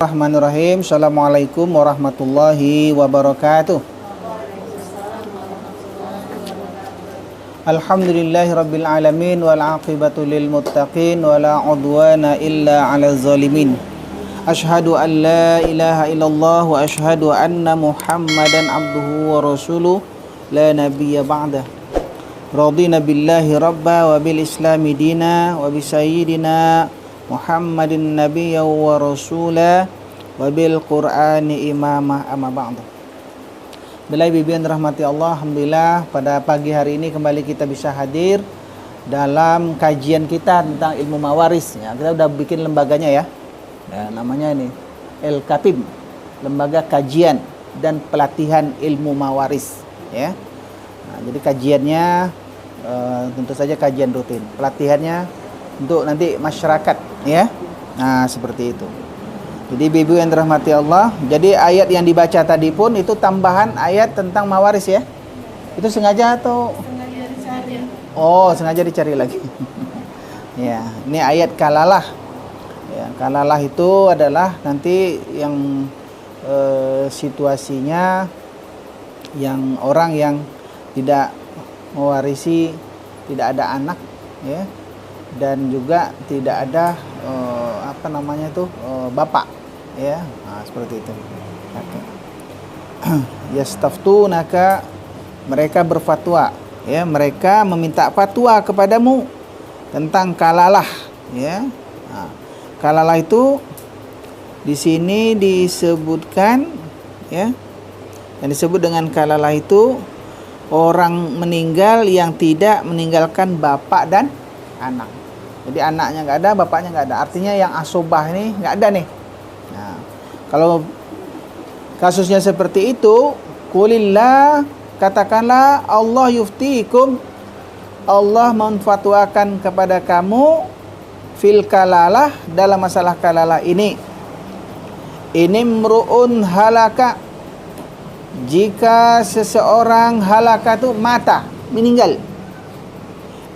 Bismillahirrahmanirrahim. Assalamualaikum warahmatullahi wabarakatuh. Alhamdulillahi rabbil alamin wal aqibatu lil muttaqin wala udwana illa 'alal zalimin. Asyhadu an la ilaha illallah wa asyhadu anna Muhammadan abduhu wa rasuluh la nabiyya ba'dah. Radina billahi rabba wa bil islami dina wa bi sayyidina Muhammadin nabiyya wa rasula wa bil qur'ani imamah amma ba'du. Bila bibian rahmati Allah, alhamdulillah pada pagi hari ini kembali kita bisa hadir dalam kajian kita tentang ilmu mawaris ya. Kita udah bikin lembaganya ya. Namanya ini LKPIM, Lembaga Kajian dan Pelatihan Ilmu Mawaris ya. Nah, jadi kajiannya tentu saja kajian rutin. Pelatihannya untuk nanti masyarakat ya. Nah, seperti itu. Jadi ibu yang dirahmati Allah, jadi ayat yang dibaca tadi pun itu tambahan ayat tentang mawaris ya. Itu sengaja atau sengaja dicari? Oh, sengaja dicari lagi. Ya, ini ayat kalalah. Ya, kalalah itu adalah nanti yang situasinya yang orang yang tidak mewarisi, tidak ada anak ya. Dan juga tidak ada bapak ya. Nah, seperti itu. Okay. Yastaftunaka, mereka berfatwa ya, mereka meminta fatwa kepadamu tentang kalalah ya. Nah, kalalah itu di sini disebutkan ya. Yang disebut dengan kalalah itu orang meninggal yang tidak meninggalkan bapak dan anak. Jadi anaknya nggak ada, bapaknya nggak ada. Artinya yang asobah ini nggak ada nih. Nah, kalau kasusnya seperti itu, qulillah, katakanlah Allah yuftikum, Allah memfatwakan kepada kamu fil kalalah, dalam masalah kalalah ini. Ini mru'un halaka, jika seseorang halaka itu mata, meninggal.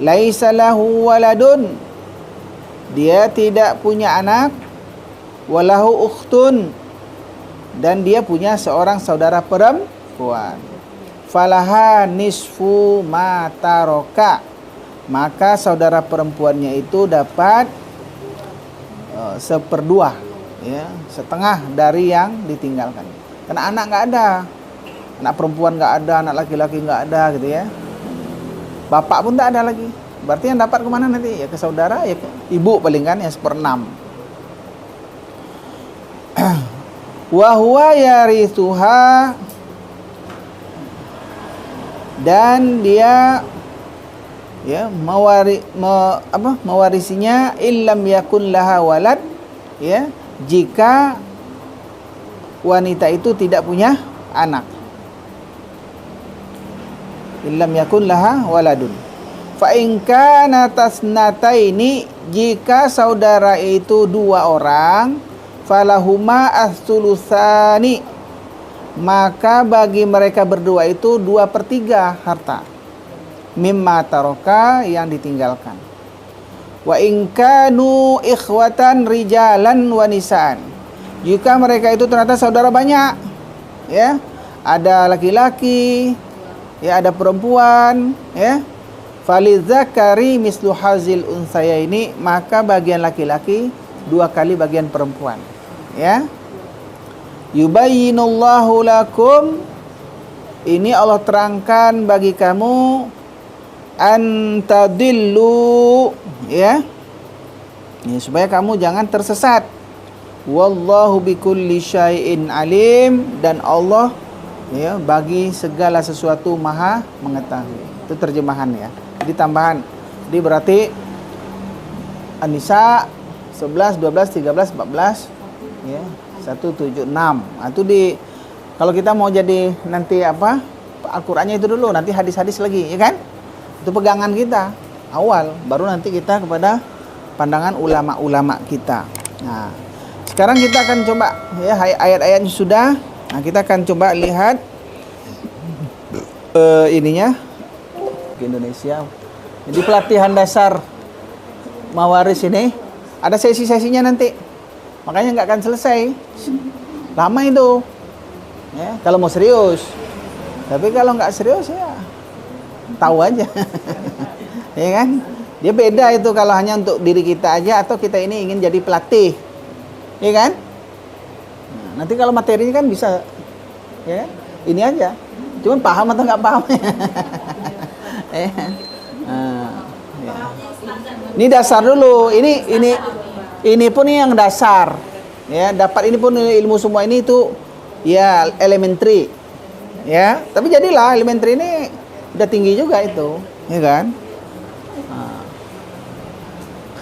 Laisa lahu waladun, dia tidak punya anak, walahu ukhtun, dan dia punya seorang saudara perempuan. Falaha nisfu ma taraka, maka saudara perempuannya itu dapat seperdua ya, setengah dari yang ditinggalkan. Karena anak nggak ada, anak perempuan nggak ada, anak laki-laki nggak ada gitu ya. Bapak pun tidak ada lagi. Berarti yang dapat kemana nanti? Ya ke saudara, ya ke ibu paling kan, yang 1/6. Wa huwa yarithuha, dan dia ya mewarisinya illam yakun laha walad ya, jika wanita itu tidak punya anak. Illam yakun laha waladun. Fa in kana tasnataini, jika saudara itu 2 orang, falahuma as-sulusani, maka bagi mereka berdua itu 2/3 harta mimma taroka, yang ditinggalkan. Wa in kanu ikhwatan rijalan wa nisaan, jika mereka itu ternyata saudara banyak ya, ada laki-laki ya, ada perempuan ya, falizakari mislu hazil unsayaini, maka bagian laki-laki 2 kali bagian perempuan ya. Yubayyinullahu lakum, ini Allah terangkan bagi kamu, antadillu ya, supaya kamu jangan tersesat. Wallahu bikulli syai'in alim, dan Allah ya bagi segala sesuatu maha mengetahui. Itu terjemahan ya. Jadi tambahan. Jadi berarti An-Nisa 11, 12, 13, 14 ya, 176. Nah, itu kalau kita mau jadi nanti Al-Qur'annya itu dulu, nanti hadis-hadis lagi ya kan? Itu pegangan kita awal, baru nanti kita kepada pandangan ulama-ulama kita. Nah, sekarang kita akan coba ya, ayat-ayatnya sudah. Nah, kita akan coba lihat ininya ke Indonesia. Jadi pelatihan dasar mawaris ini ada sesi-sesinya nanti. Makanya nggak akan selesai. Lama itu. Ya, kalau mau serius. Tapi kalau nggak serius ya tahu aja. Ya kan? Dia beda itu kalau hanya untuk diri kita aja atau kita ini ingin jadi pelatih. Ya kan? Nah, nanti kalau materinya kan bisa ya, ini aja. Cuman paham atau nggak paham. Ya. Ini dasar dulu. Ini pun yang dasar. Ya, dapat ini pun ilmu semua ini itu ya elementary. Ya, tapi jadilah elementary ini udah tinggi juga itu, ya kan?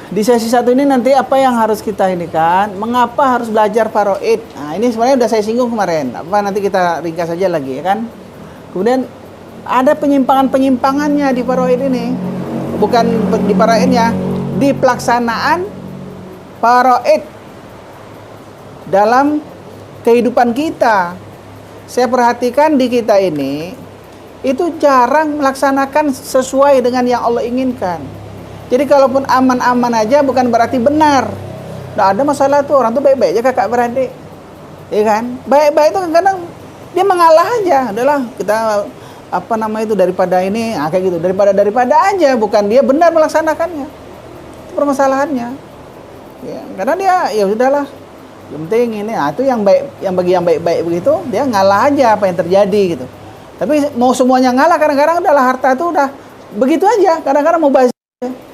Di sesi satu ini nanti apa yang harus kita ini kan? Mengapa harus belajar faraid? Nah, ini sebenarnya udah saya singgung kemarin. Apa nanti kita ringkas saja lagi, ya kan? Kemudian ada penyimpangan-penyimpangannya di faraid ini. Bukan di faraidnya, di pelaksanaan faraid dalam kehidupan kita. Saya perhatikan di kita ini itu jarang melaksanakan sesuai dengan yang Allah inginkan. Jadi kalaupun aman-aman aja bukan berarti benar. Nah, ada masalah tuh orang tuh baik-baik aja kakak beradik. Ya kan? Baik-baik itu kadang dia mengalah aja. Adalah kita apa nama itu daripada ini, kayak gitu. Daripada aja, bukan dia benar melaksanakannya. Itu permasalahannya. Ya, karena dia ya udahlah. Yang penting ini, itu yang baik, yang bagi yang baik-baik begitu, dia ngalah aja apa yang terjadi gitu. Tapi mau semuanya ngalah, kadang-kadang udahlah harta itu udah begitu aja. Kadang-kadang mau bazir,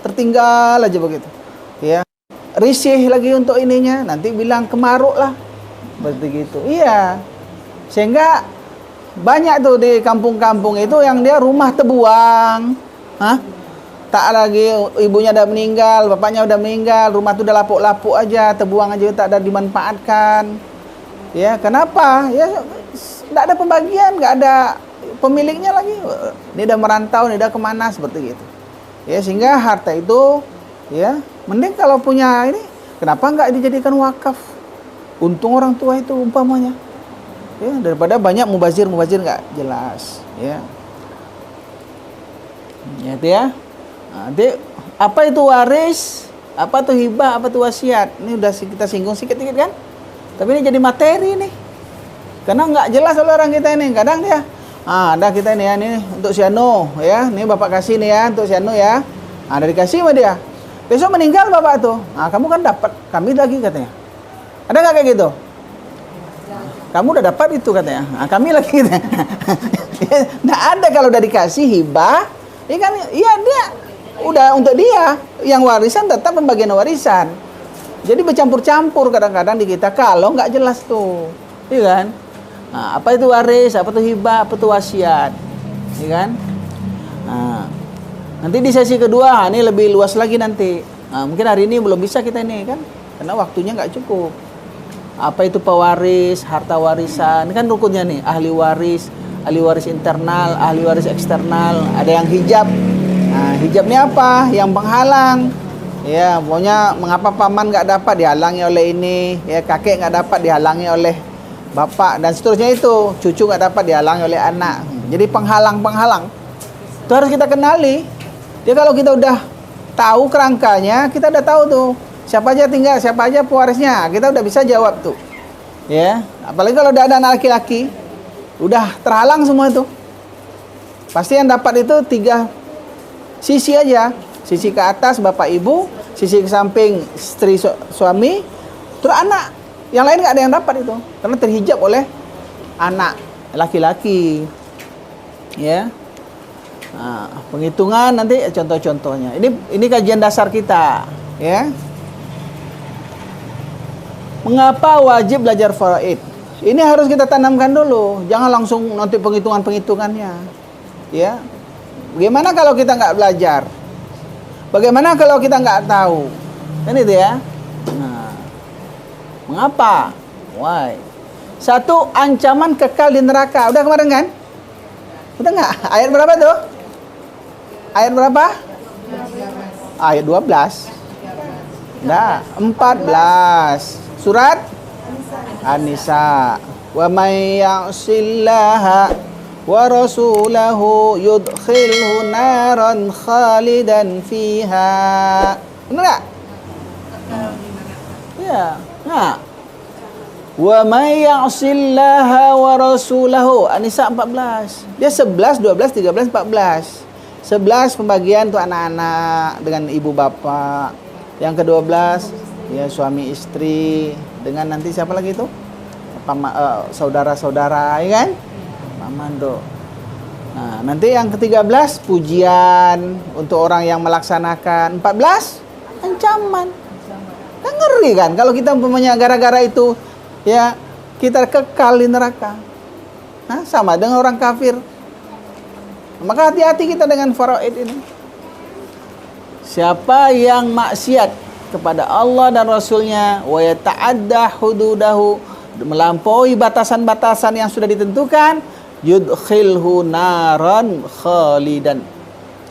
tertinggal aja begitu. Ya, risih lagi untuk ininya, nanti bilang kemaruk lah, seperti gitu. Iya, sehingga banyak tuh di kampung-kampung itu yang dia rumah terbuang, tak lagi ibunya udah meninggal, bapaknya udah meninggal, rumah tuh udah lapuk-lapuk aja, terbuang aja, tak ada dimanfaatkan. Ya, kenapa? Ya, nggak ada pembagian, nggak ada pemiliknya lagi. Ini udah merantau, ini udah kemana, seperti gitu. Ya, sehingga harta itu, ya, mending kalau punya ini, kenapa nggak dijadikan wakaf? Untung orang tua itu umpamanya. Ya, daripada banyak mubazir nggak jelas. Ya, ya itu ya. Nanti apa itu waris, apa itu hibah, apa itu wasiat. Ini udah kita singgung sedikit-sedikit kan. Tapi ini jadi materi nih. Karena nggak jelas oleh orang kita ini. Kadang dia, ada kita ini ya, ini untuk si Anu ya. Ini bapak kasih nih ya untuk si Anu ya. Ada dikasih sama dia. Besok meninggal bapak tuh. Kamu kan dapat, kami lagi katanya. Ada nggak kayak gitu? Kamu udah dapat itu katanya. Kami lagi katanya. Nggak ada kalau udah dikasih hibah. Ini kan, iya dia udah untuk dia, yang warisan tetap pembagian warisan. Jadi bercampur-campur kadang-kadang di kita kalau nggak jelas tuh, iya kan? Nah, apa itu waris, apa itu hibah, apa itu wasiat, iya kan? Nah, nanti di sesi kedua ini lebih luas lagi nanti. Nah, mungkin hari ini belum bisa kita ini kan, karena waktunya nggak cukup. Apa itu pewaris, harta warisan, ini kan rukunnya nih, ahli waris internal, ahli waris eksternal, ada yang hijab. Nah, hijab ini apa? Yang penghalang. Ya, pokoknya mengapa paman nggak dapat dihalangi oleh ini, ya kakek nggak dapat dihalangi oleh bapak dan seterusnya itu, cucu nggak dapat dihalangi oleh anak. Jadi penghalang-penghalang. Itu harus kita kenali. Jadi kalau kita udah tahu kerangkanya, kita udah tahu tuh siapa aja tinggal, siapa aja pewarisnya, kita udah bisa jawab tuh. Ya, apalagi kalau udah ada anak laki-laki, udah terhalang semua itu. Pasti yang dapat itu 3 sisi aja, sisi ke atas bapak ibu, sisi ke samping istri suami, terus anak. Yang lain nggak ada yang dapat itu, karena terhijab oleh anak laki-laki. Ya, nah, penghitungan nanti contoh-contohnya. Ini kajian dasar kita, ya. Mengapa wajib belajar faraid? Ini harus kita tanamkan dulu, jangan langsung nanti penghitungannya, ya. Bagaimana kalau kita nggak belajar? Bagaimana kalau kita nggak tahu? Kan itu ya. Nah, mengapa? Why? 1, ancaman kekal di neraka. Udah kemarin kan? Udah nggak? Ayat berapa tuh? Ayat berapa? Ayat 12. Nah, 14. Surat An-Nisa. Wa may ya'sillaha wa rasulahu yudkhilhu naran khalidan fiha. Benar enggak? Ya. Nah, wa may ya'sillaha wa rasulahu. An-Nisa 14. Dia 11, 12, 13, 14. 11 pembagian untuk anak-anak dengan ibu bapak. Yang ke-12 ya suami istri dengan nanti siapa lagi itu? Saudara-saudara, ya kan? Paman do. Nah, nanti yang ke-13 pujian untuk orang yang melaksanakan. 14 ancaman. Kan ngeri kan kalau kita umpamanya gara-gara itu ya kita kekal di neraka. Nah, sama dengan orang kafir. Maka hati-hati kita dengan faraid ini. Siapa yang maksiat kepada Allah dan Rasulnya, wa yata'adda hududahu, melampaui batasan-batasan yang sudah ditentukan, yudkhilhu naran khalidan.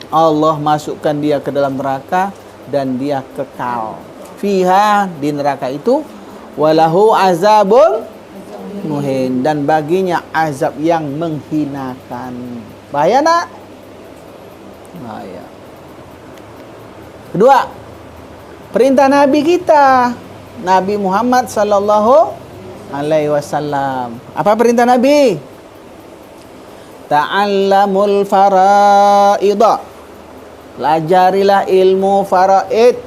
Allah masukkan dia ke dalam neraka dan dia kekal. Fiha, di neraka itu, walahu azabun muhin, dan baginya azab yang menghinakan. Bahaya nak? Bahaya. Kedua, perintah Nabi kita, Nabi Muhammad sallallahu alaihi wasallam. Apa perintah Nabi? Ta'allamul fara'idha. Pelajarilah ilmu faraid.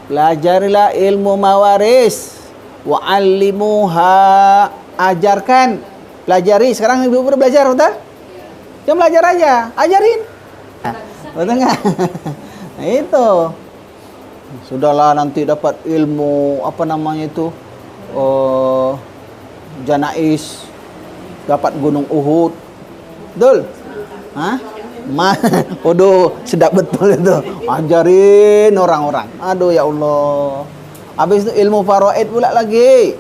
Pelajarilah ilmu mawaris. Wa'allimuha. Ajarkan. Pelajari. Sekarang ibu udah belajar, betul? Jangan belajar aja, ajarin. Betul nggak? Nah itu. Sudahlah nanti dapat ilmu apa namanya itu, Janais, dapat Gunung Uhud, betul? Hah? Waduh, sedap betul itu. Ajarin orang-orang. Aduh ya Allah. Habis itu ilmu faraid pula lagi.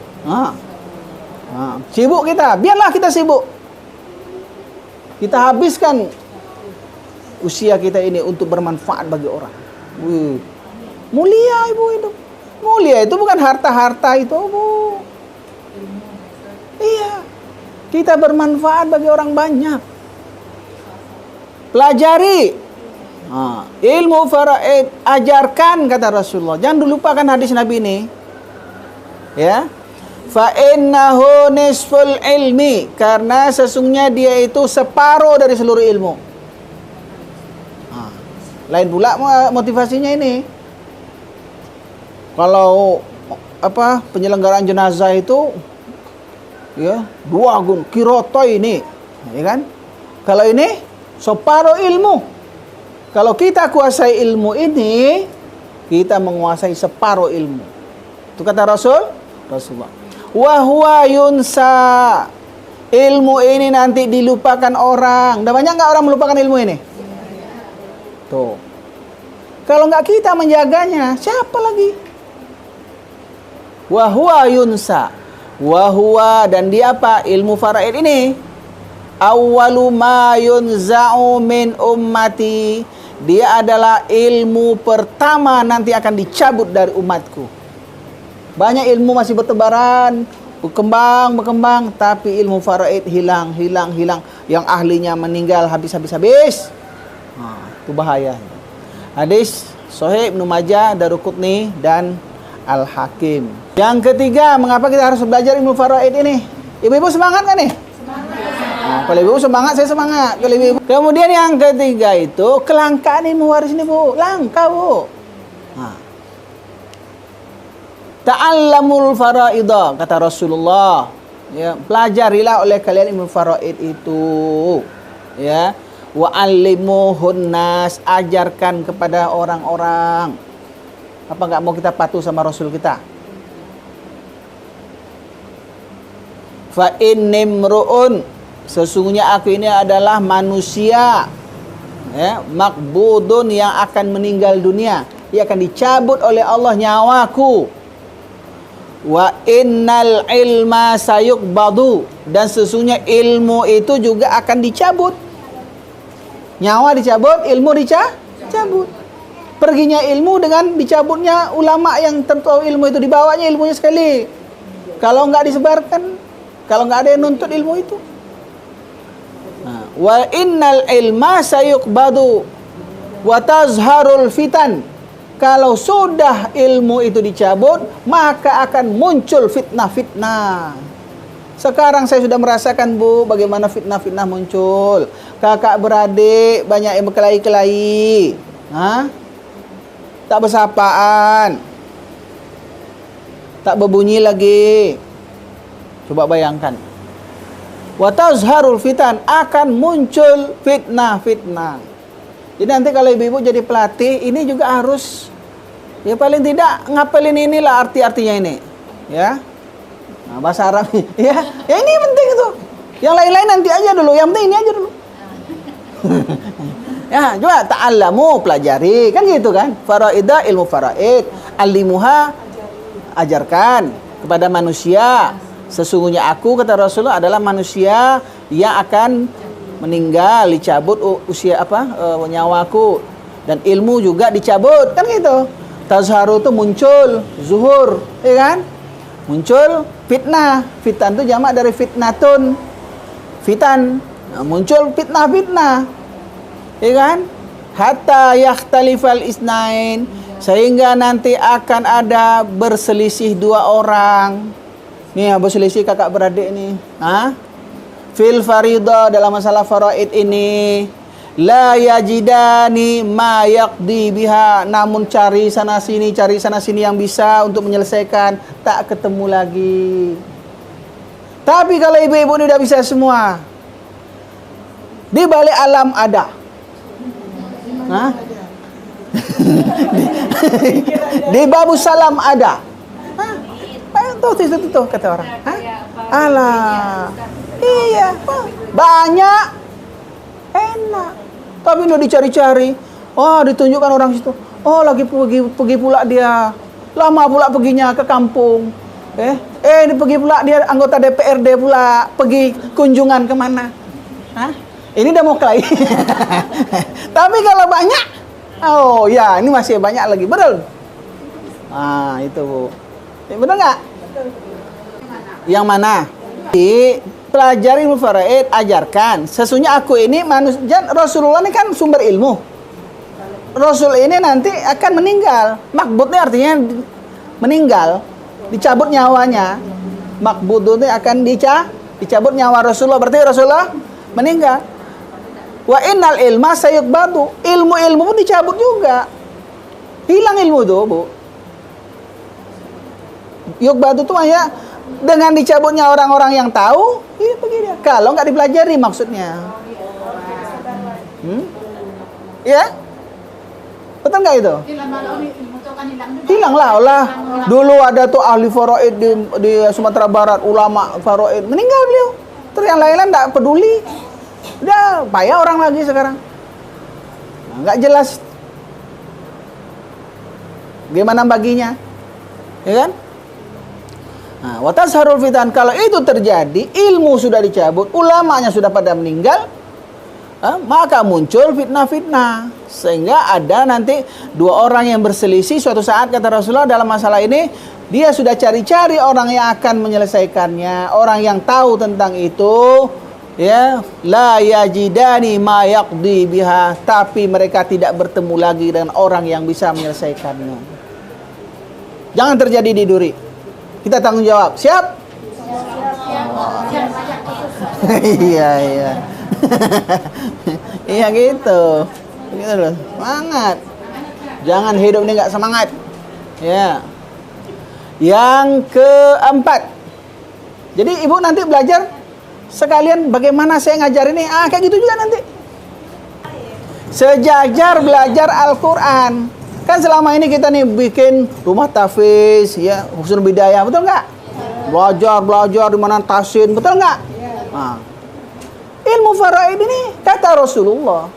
Sibuk kita, biarlah kita sibuk. Kita habiskan usia kita ini untuk bermanfaat bagi orang. Wih. Mulia ibu itu. Mulia itu bukan harta-harta itu, Bu. Iya. Kita bermanfaat bagi orang banyak. Pelajari. Ilmu faraid, ajarkan kata Rasulullah. Jangan lupakan hadis Nabi ini. Ya. Fa innahu nisful ilmi, karena sesungguhnya dia itu separuh dari seluruh ilmu. Lain pula motivasinya ini. Kalau penyelenggaraan jenazah itu ya 2 gun kiroto ini, ya kan? Kalau ini separuh ilmu. Kalau kita kuasai ilmu ini, kita menguasai separuh ilmu. Itu kata Rasulullah. Wahwa yunsa, ilmu ini nanti dilupakan orang. Udah banyak nggak orang melupakan ilmu ini? Tuh. Kalau nggak kita menjaganya, siapa lagi? Wahwa yunsa, wahwa, dan dia apa? Ilmu faraid ini awwalu ma yunza'u min ummati, dia adalah ilmu pertama nanti akan dicabut dari umatku. Banyak ilmu masih bertebaran, berkembang, tapi ilmu faraid hilang. Yang ahlinya meninggal habis. Itu bahaya. Hadis Sahih Ibnu Majah, Daruqutni dan Al-Hakim. Yang ketiga, mengapa kita harus belajar ilmu faraid ini? Ibu-ibu semangat kan nih? Semangat. Kalau ibu semangat, saya semangat. Kalau ibu. Kemudian yang ketiga itu kelangkaan ilmu waris ini, Bu. Langka, Bu. Ta'allamul faraidah, kata Rasulullah. Ya, pelajarilah oleh kalian ilmu faraid itu. Ya, wa'allimuhun nas, ajarkan kepada orang-orang. Apa enggak mau kita patuh sama Rasul kita? Fa innimru'un, sesungguhnya aku ini adalah manusia, ya, makbudun, yang akan meninggal dunia. Ia akan dicabut oleh Allah nyawaku. Wa innal ilma sayuqbadu, dan sesungguhnya ilmu itu juga akan dicabut. Nyawa dicabut, ilmu dicabut. Perginya ilmu dengan dicabutnya ulama yang tentu ilmu itu, dibawanya ilmunya sekali. Kalau nggak disebarkan, kalau nggak ada yang nuntut ilmu itu. Wa innal ilma sayuqbadu wa tazharul fitan, Kalau sudah ilmu itu dicabut, maka akan muncul fitnah-fitnah. Sekarang saya sudah merasakan, Bu, bagaimana fitnah-fitnah muncul. Kakak beradik banyak yang berkelahi-kelahi. Tak bersapaan. Tak berbunyi lagi. Coba bayangkan. Wa tazharul fitan, akan muncul fitnah-fitnah. Jadi nanti kalau ibu-ibu jadi pelatih, ini juga harus, ya paling tidak ngapelin inilah arti-artinya ini, ya. Nah, bahasa Arab, ya ini penting itu. Yang lain-lain nanti aja dulu, yang penting ini aja dulu. Ya, coba ta'allamu, pelajari, kan gitu kan? Faraidah, ilmu faraid, alimuha, ajarkan kepada manusia. Sesungguhnya aku, kata Rasulullah, adalah manusia yang akan meninggal, dicabut usia nyawaku, dan ilmu juga dicabut, kan gitu. Tazharu itu muncul, zuhur, ya kan? Muncul fitnah. Fitan itu jamak dari fitnatun, fitan. Nah, muncul fitnah-fitnah, ya kan? Hatta yakhtalifal isnain, sehingga nanti akan ada berselisih dua orang. Nih, berselisih kakak beradik nih. Fil faridah, dalam masalah faraid ini, la yajidani ma yaqdi biha, namun cari sana sini yang bisa untuk menyelesaikan, tak ketemu lagi. Tapi kalau ibu-ibu ini udah bisa semua, di balik alam ada. Di babu salam ada. Tuh kata orang. Alah. Iya, banyak, enak. Tapi udah dicari-cari, ditunjukkan orang situ. Lagi pergi pula dia. Lama pula perginya ke kampung. Ini pergi pula dia anggota DPRD pula, pergi kunjungan kemana? Ini udah mau kelahi. Tapi kalau banyak, ini masih banyak lagi, betul? Itu, Bu. Betul nggak? Yang mana? Pelajari ilmu faraid, ajarkan. Sesungguhnya aku ini manusia. Rasulullah ini kan sumber ilmu. Rasul ini nanti akan meninggal. Makbudnya artinya meninggal, dicabut nyawanya. Makbud itu akan dicabut nyawa Rasulullah. Berarti Rasulullah meninggal. Wa innal ilma sayuqbadu, ilmu-ilmu pun dicabut juga. Hilang ilmu tuh, Bu. Yuqbadu tuh ya dengan dicabutnya orang-orang yang tahu, pergi dia. Kalau nggak dipelajari maksudnya. Ya? Betul nggak itu? Hilang lah. Dulu ada tuh ahli faraid di Sumatera Barat, ulama faraid, meninggal beliau. Terus yang lain-lain nggak peduli. Udah payah orang lagi sekarang. Nggak jelas gimana baginya, ya kan? Wa tazharul fitan, kalau itu terjadi, ilmu sudah dicabut, ulamanya sudah pada meninggal, maka muncul fitnah-fitnah, sehingga ada nanti dua orang yang berselisih. Suatu saat, kata Rasulullah, dalam masalah ini dia sudah cari-cari orang yang akan menyelesaikannya, orang yang tahu tentang itu, ya, la yajidani ma yaqdi biha, tapi mereka tidak bertemu lagi dengan orang yang bisa menyelesaikannya. Jangan terjadi di duri. Kita tanggung jawab. Siap? Iya. Iya gitu. Gitu loh. Semangat. Jangan hidup ini nggak semangat. Ya. Yang keempat. Jadi ibu nanti belajar sekalian bagaimana saya ngajar ini. Kayak gitu juga nanti. Sejajar belajar Al-Quran. Kan selama ini kita nih bikin rumah tahfiz, ya, Husnul Bidayah, betul nggak? Belajar di mana tasin, betul nggak? Ilmu faraid ini kata Rasulullah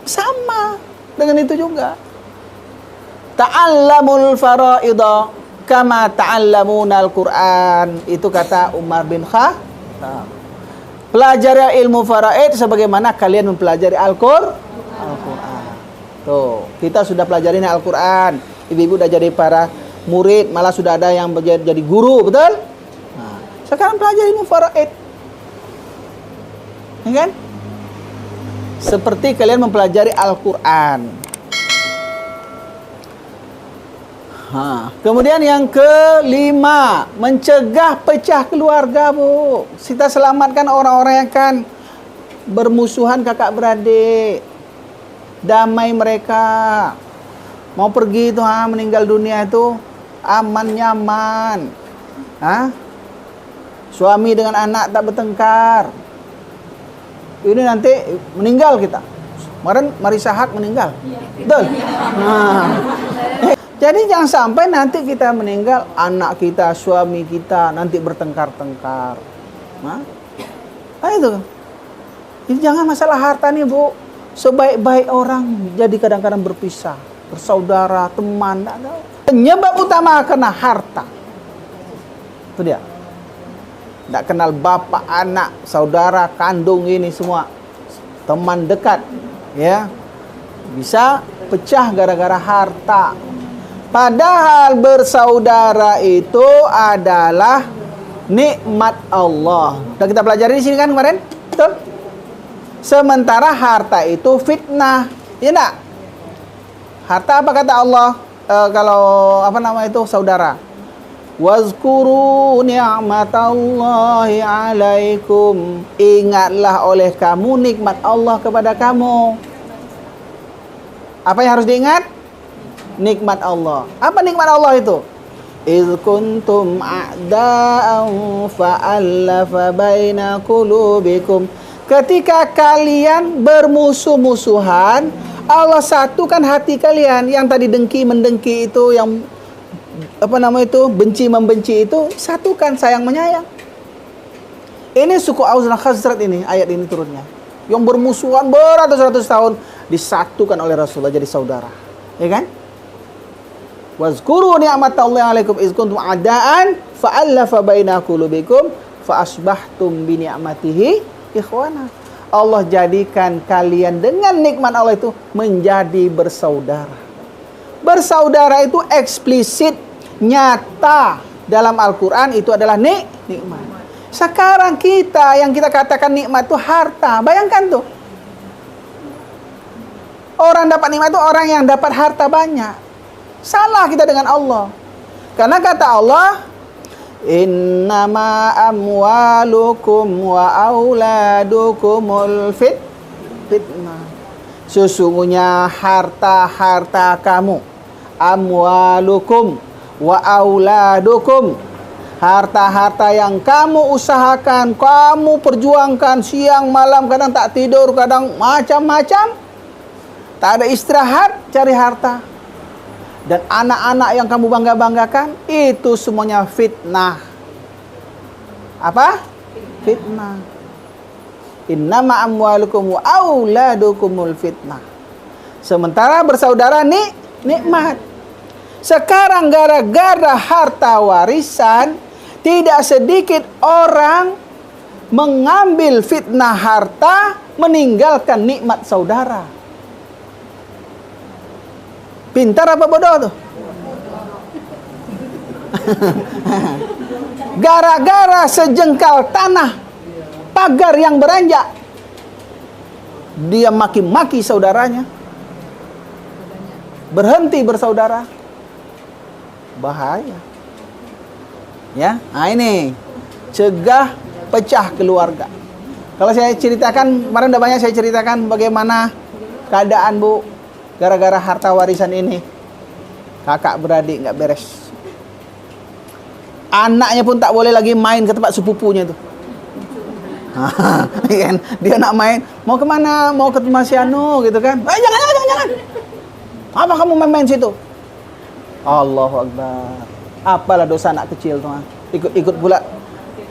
sama dengan itu juga. Ta'allamul faraidah kama ta'allamunal Qur'an, itu kata Umar bin Khattab. Pelajari ilmu faraid sebagaimana kalian mempelajari Al-Qur'an. Tuh, kita sudah pelajarin Al-Quran. Ibu-ibu udah jadi para murid, malah sudah ada yang jadi guru, betul? Sekarang pelajari ilmu faraid, ya kan? Seperti kalian mempelajari Al-Quran. Kemudian yang kelima, mencegah pecah keluarga, Bu. Kita selamatkan orang-orang yang kan bermusuhan kakak beradik. Damai mereka. Mau pergi itu meninggal dunia itu aman nyaman. Suami dengan anak tak bertengkar. Ini nanti meninggal kita. Kemarin Marisa Haque meninggal. Betul? Jadi jangan sampai nanti kita meninggal, anak kita, suami kita nanti bertengkar-tengkar. Itu. Ini jangan masalah harta nih, Bu. Sebaik-baik orang jadi kadang-kadang berpisah, bersaudara, teman. Penyebab utama karena harta. Itu dia. Tidak kenal bapak, anak, saudara, kandung ini semua. Teman dekat. Ya. Bisa pecah gara-gara harta. Padahal bersaudara itu adalah nikmat Allah. Sudah kita pelajari di sini kan kemarin? Betul? Sementara harta itu fitnah. Ya enggak? Harta apa kata Allah? Kalau saudara. Wazkuru ni'matallahi 'alaikum. Ingatlah oleh kamu nikmat Allah kepada kamu. Apa yang harus diingat? Nikmat Allah. Apa nikmat Allah itu? Iz kuntum a'da'an fa'allafa baina qulubikum. Ketika kalian bermusuh-musuhan, Allah satukan hati kalian. Yang tadi dengki-mendengki itu, yang benci-membenci itu, satukan sayang menyayang. Ini suku Aus dan Khazraj ini, ayat ini turunnya. Yang bermusuhan beratus-ratus tahun disatukan oleh Rasulullah jadi saudara. Ya kan? Wazkuru ni'matallahi 'alaikum iz kuntum a'da'an fa'allafa baina qulubikum fa asbahtum bi ni'matihi ikhwana. Allah jadikan kalian dengan nikmat Allah itu menjadi bersaudara. Bersaudara itu eksplisit, nyata dalam Al-Qur'an, itu adalah nikmat. Sekarang kita yang kita katakan nikmat itu harta. Bayangkan tuh. Orang dapat nikmat itu orang yang dapat harta banyak. Salah kita dengan Allah. Karena kata Allah, innama amwalukum wa auladukumul fitnah. Sesungguhnya harta-harta kamu, amwalukum wa auladukum, harta-harta yang kamu usahakan, kamu perjuangkan siang malam, kadang tak tidur, kadang macam-macam, tak ada istirahat cari harta. Dan anak-anak yang kamu bangga-banggakan, itu semuanya fitnah. Apa? Fitnah. Innama amwalukum wa auladukumul fitnah. Sementara bersaudara nikmat. Sekarang gara-gara harta warisan, tidak sedikit orang mengambil fitnah harta, meninggalkan nikmat saudara. Pintar apa bodoh tuh? Gara-gara sejengkal tanah, pagar yang beranjak, dia maki-maki saudaranya, berhenti bersaudara. Bahaya. Ya, ini cegah pecah keluarga. Kalau saya ceritakan, kemarin udah banyak saya ceritakan bagaimana keadaan, Bu, gara-gara harta warisan ini. Kakak beradik nggak beres. Anaknya pun tak boleh lagi main ke tempat sepupunya tuh. Dia nak main, mau kemana? Mau ke rumah si Anu gitu kan? Jangan. Apa kamu main-main situ? Allahu Akbar. Apalah dosa anak kecil tuh. Ikut pula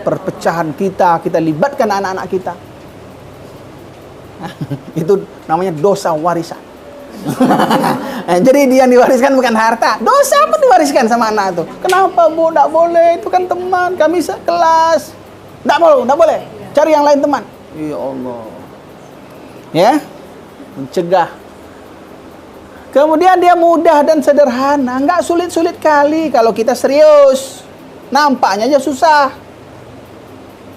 perpecahan kita libatkan anak-anak kita. Itu namanya dosa warisan. Jadi dia yang diwariskan bukan harta. Dosa apa diwariskan sama anak itu? Kenapa, Bu? Tidak boleh, itu kan teman, kami sekelas. Tidak boleh. Cari yang lain teman. Ya Allah. Ya, mencegah. Kemudian dia mudah dan sederhana, nggak sulit-sulit kali kalau kita serius. Nampaknya aja susah.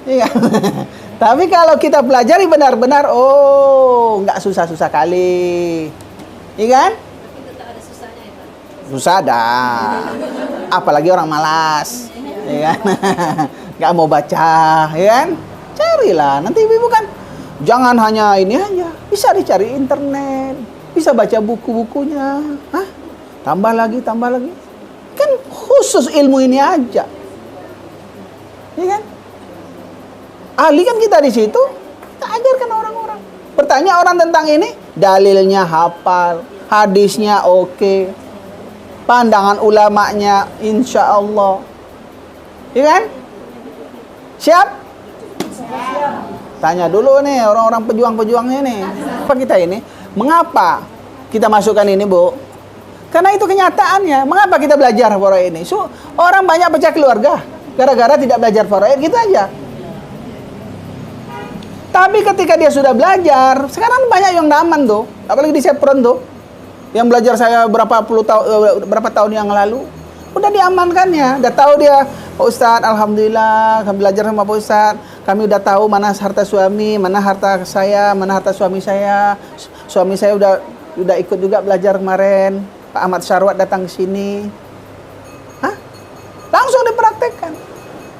Iya. Tapi kalau kita pelajari benar-benar, nggak susah-susah kali. Iya kan? Tapi tetap ada susahnya ya, Pak. susah dah. Apalagi orang malas, ya kan? Nggak mau baca, ya kan? Carilah, nanti ibu kan jangan hanya ini aja, bisa dicari internet, bisa baca buku-bukunya, hah? Tambah lagi, kan khusus ilmu ini aja, ya kan? Ahli kan kita di situ, kita ajarkan orang-orang. Bertanya orang tentang ini, dalilnya hafal, hadisnya oke, pandangan ulamanya insya Allah, ya kan? Siap? Tanya dulu nih orang-orang pejuang-pejuangnya nih. Apa kita ini? Mengapa kita masukkan ini, Bu? Karena itu kenyataannya. Mengapa kita belajar faraid ini? So, orang banyak pecah keluarga gara-gara tidak belajar faraid, gitu aja. Tapi ketika dia sudah belajar, sekarang banyak yang aman tuh, apalagi di Sepron tuh, yang belajar saya berapa tahun yang lalu, udah diamankannya, udah tahu dia, Pak Ustadz, alhamdulillah, kami belajar sama Pak Ustadz, kami udah tahu mana harta suami, mana harta saya, mana harta suami saya. Suami saya udah ikut juga belajar kemarin, Pak Ahmad Syarwat datang ke sini, hah? Langsung dipraktekkan.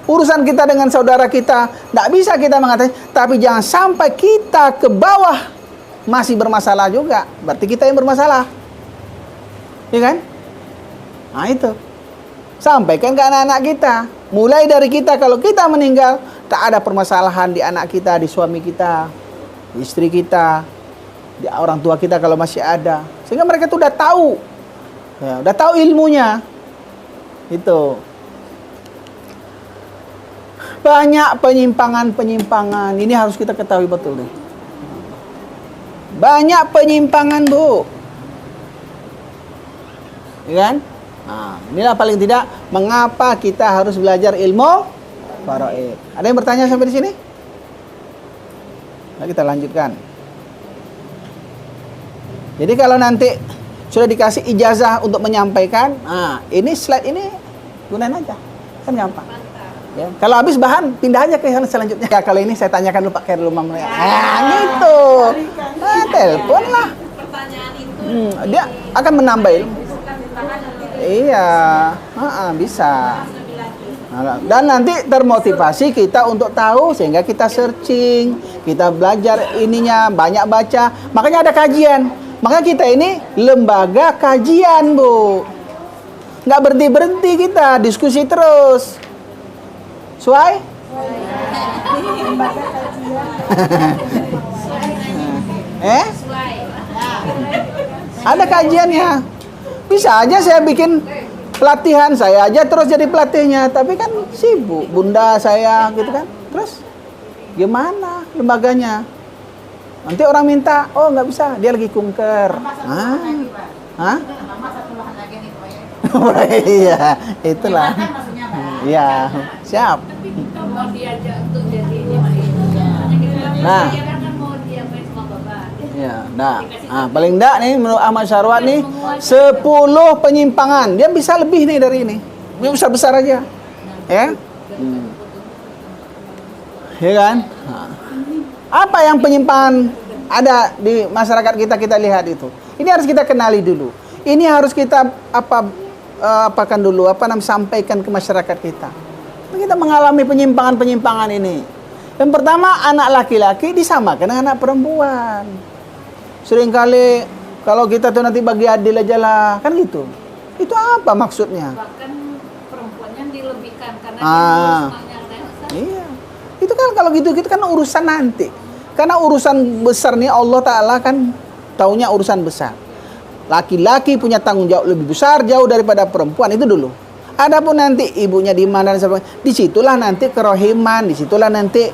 Urusan kita dengan saudara kita, tidak bisa kita mengatakan, tapi jangan sampai kita ke bawah masih bermasalah juga. Berarti kita yang bermasalah. Ya kan? Nah itu. Sampaikan ke anak-anak kita. Mulai dari kita, kalau kita meninggal, tak ada permasalahan di anak kita, di suami kita, di istri kita, di orang tua kita kalau masih ada. Sehingga mereka tuh udah tahu. Ya, udah tahu ilmunya. Itu. Banyak penyimpangan-penyimpangan. Ini harus kita ketahui betul nih. Banyak penyimpangan, Bu. Ya kan? Nah, inilah paling tidak mengapa kita harus belajar ilmu faraid. Ada yang bertanya sampai di sini? Nah, kita lanjutkan. Jadi kalau nanti sudah dikasih ijazah untuk menyampaikan, nah, ini slide ini gunain aja. Kan gampang. Ya. Kalau habis bahan, pindah aja ke yang selanjutnya. Ya, kalau ini saya tanyakan dulu Pak Khairul Umam. Nah, gitu. Nah, telepon lah. Dia akan menambah ilmu. Iya, bisa. Dan nanti termotivasi kita untuk tahu, sehingga kita searching, kita belajar ininya, banyak baca. Makanya ada kajian. Makanya kita ini lembaga kajian, Bu. Nggak berhenti-berhenti kita, diskusi terus. Suai? Ada kajiannya. Bisa aja saya bikin pelatihan, saya aja terus jadi pelatihnya, tapi kan sibuk, bunda saya gitu kan. Terus gimana lembaganya? Nanti orang minta, oh nggak bisa, dia lagi kunker. Hah? Iya, itulah. Iya, siap. Nah, ya, paling enggak nih menurut Ahmad Syarwat nih 10 penyimpangan. Dia bisa lebih nih dari ini. Dia besar-besar aja. Ya? Ya kan? Apa yang penyimpangan ada di masyarakat kita lihat itu. Ini harus kita kenali dulu. Ini harus kita apakan dulu, sampaikan ke masyarakat kita. Kita mengalami penyimpangan-penyimpangan ini. Yang pertama, anak laki-laki disamakan dengan anak perempuan. Seringkali kalau kita tuh nanti bagi adil aja lah, kan gitu. Itu apa maksudnya? Bahkan perempuannya dilebihkan karena iya. Itu kan kalau gitu kan urusan nanti. Karena urusan besar nih Allah Ta'ala kan taunya urusan besar. Laki-laki punya tanggung jawab lebih besar jauh daripada perempuan, itu dulu. Adapun nanti ibunya di mana dan sebagainya, disitulah nanti kerohiman, disitulah nanti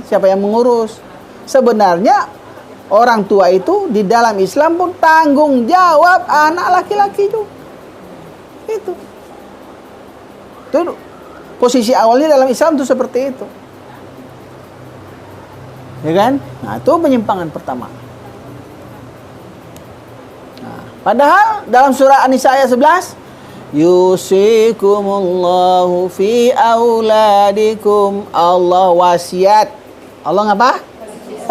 siapa yang mengurus. Sebenarnya orang tua itu di dalam Islam pun tanggung jawab anak laki-laki itu. Itu posisi awalnya dalam Islam itu seperti itu. Ya kan? Nah, itu penyimpangan pertama. Nah, padahal dalam surah An-Nisa ayat 11, yusikumullahu fi auladikum. Allah wasiat. Allah ngapa?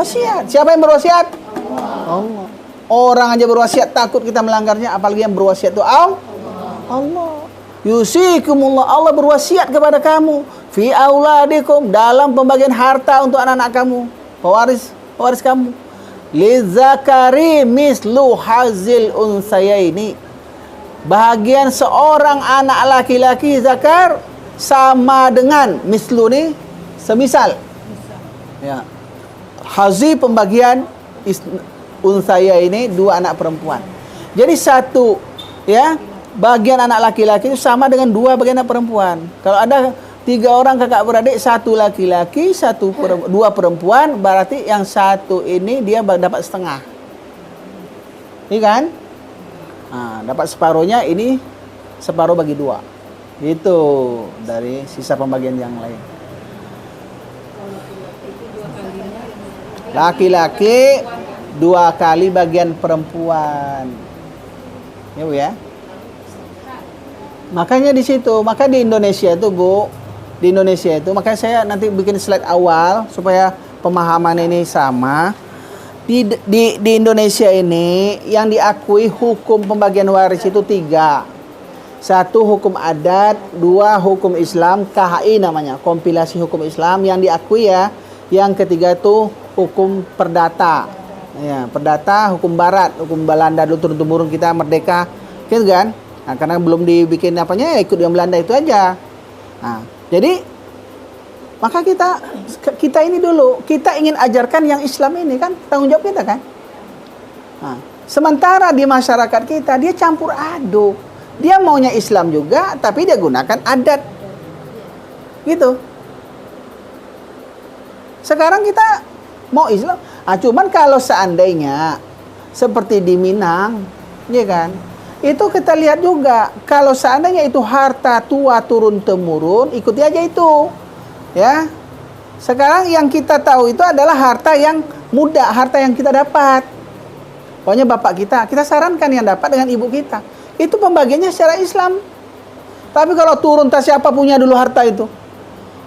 Wasiat. Siapa yang berwasiat? Allah. Orang aja berwasiat takut kita melanggarnya, apalagi yang berwasiat itu Allah. Yusikumullah, Allah berwasiat kepada kamu fi auladikum, dalam pembagian harta untuk anak-anak kamu, pewaris kamu. Lizakari mislu hazil unsayaini, bahagian seorang anak laki-laki zakar sama dengan mislu nih semisal. Ya. Hazi pembagian unsaya ini dua anak perempuan. Jadi satu ya bagian anak laki-laki itu sama dengan dua bagian anak perempuan. Kalau ada 3 orang kakak beradik, 1 laki-laki, 2 perempuan, berarti yang satu ini dia dapat setengah. Ini kan? Nah, dapat separuhnya, ini separuh bagi 2. Itu dari sisa pembagian yang lain. Laki-laki 2 kali bagian perempuan. Ya Bu ya. Makanya di situ, maka di Indonesia itu Bu, di Indonesia itu, makanya saya nanti bikin slide awal supaya pemahaman ini sama. Di Indonesia ini yang diakui hukum pembagian waris itu 3. 1 hukum adat, 2 hukum Islam, KHI namanya, kompilasi hukum Islam yang diakui ya. Yang ketiga itu hukum perdata. Ya, perdata hukum barat, hukum Belanda dulu turun-temurun kita merdeka, gitu kan? Nah, karena belum dibikin apanya ya ikut yang Belanda itu aja. Nah, jadi maka kita ini dulu kita ingin ajarkan yang Islam ini kan tanggung jawab kita kan. Nah, sementara di masyarakat kita dia campur aduk. Dia maunya Islam juga tapi dia gunakan adat. Gitu. Sekarang kita mau Islam. Nah, cuman kalau seandainya seperti di Minang, ya kan? Itu kita lihat juga, kalau seandainya itu harta tua turun temurun, ikuti aja itu. Ya. Sekarang yang kita tahu itu adalah harta yang muda, harta yang kita dapat. Pokoknya bapak kita sarankan yang dapat dengan ibu kita. Itu pembagiannya secara Islam. Tapi kalau turun tak siapa punya dulu harta itu.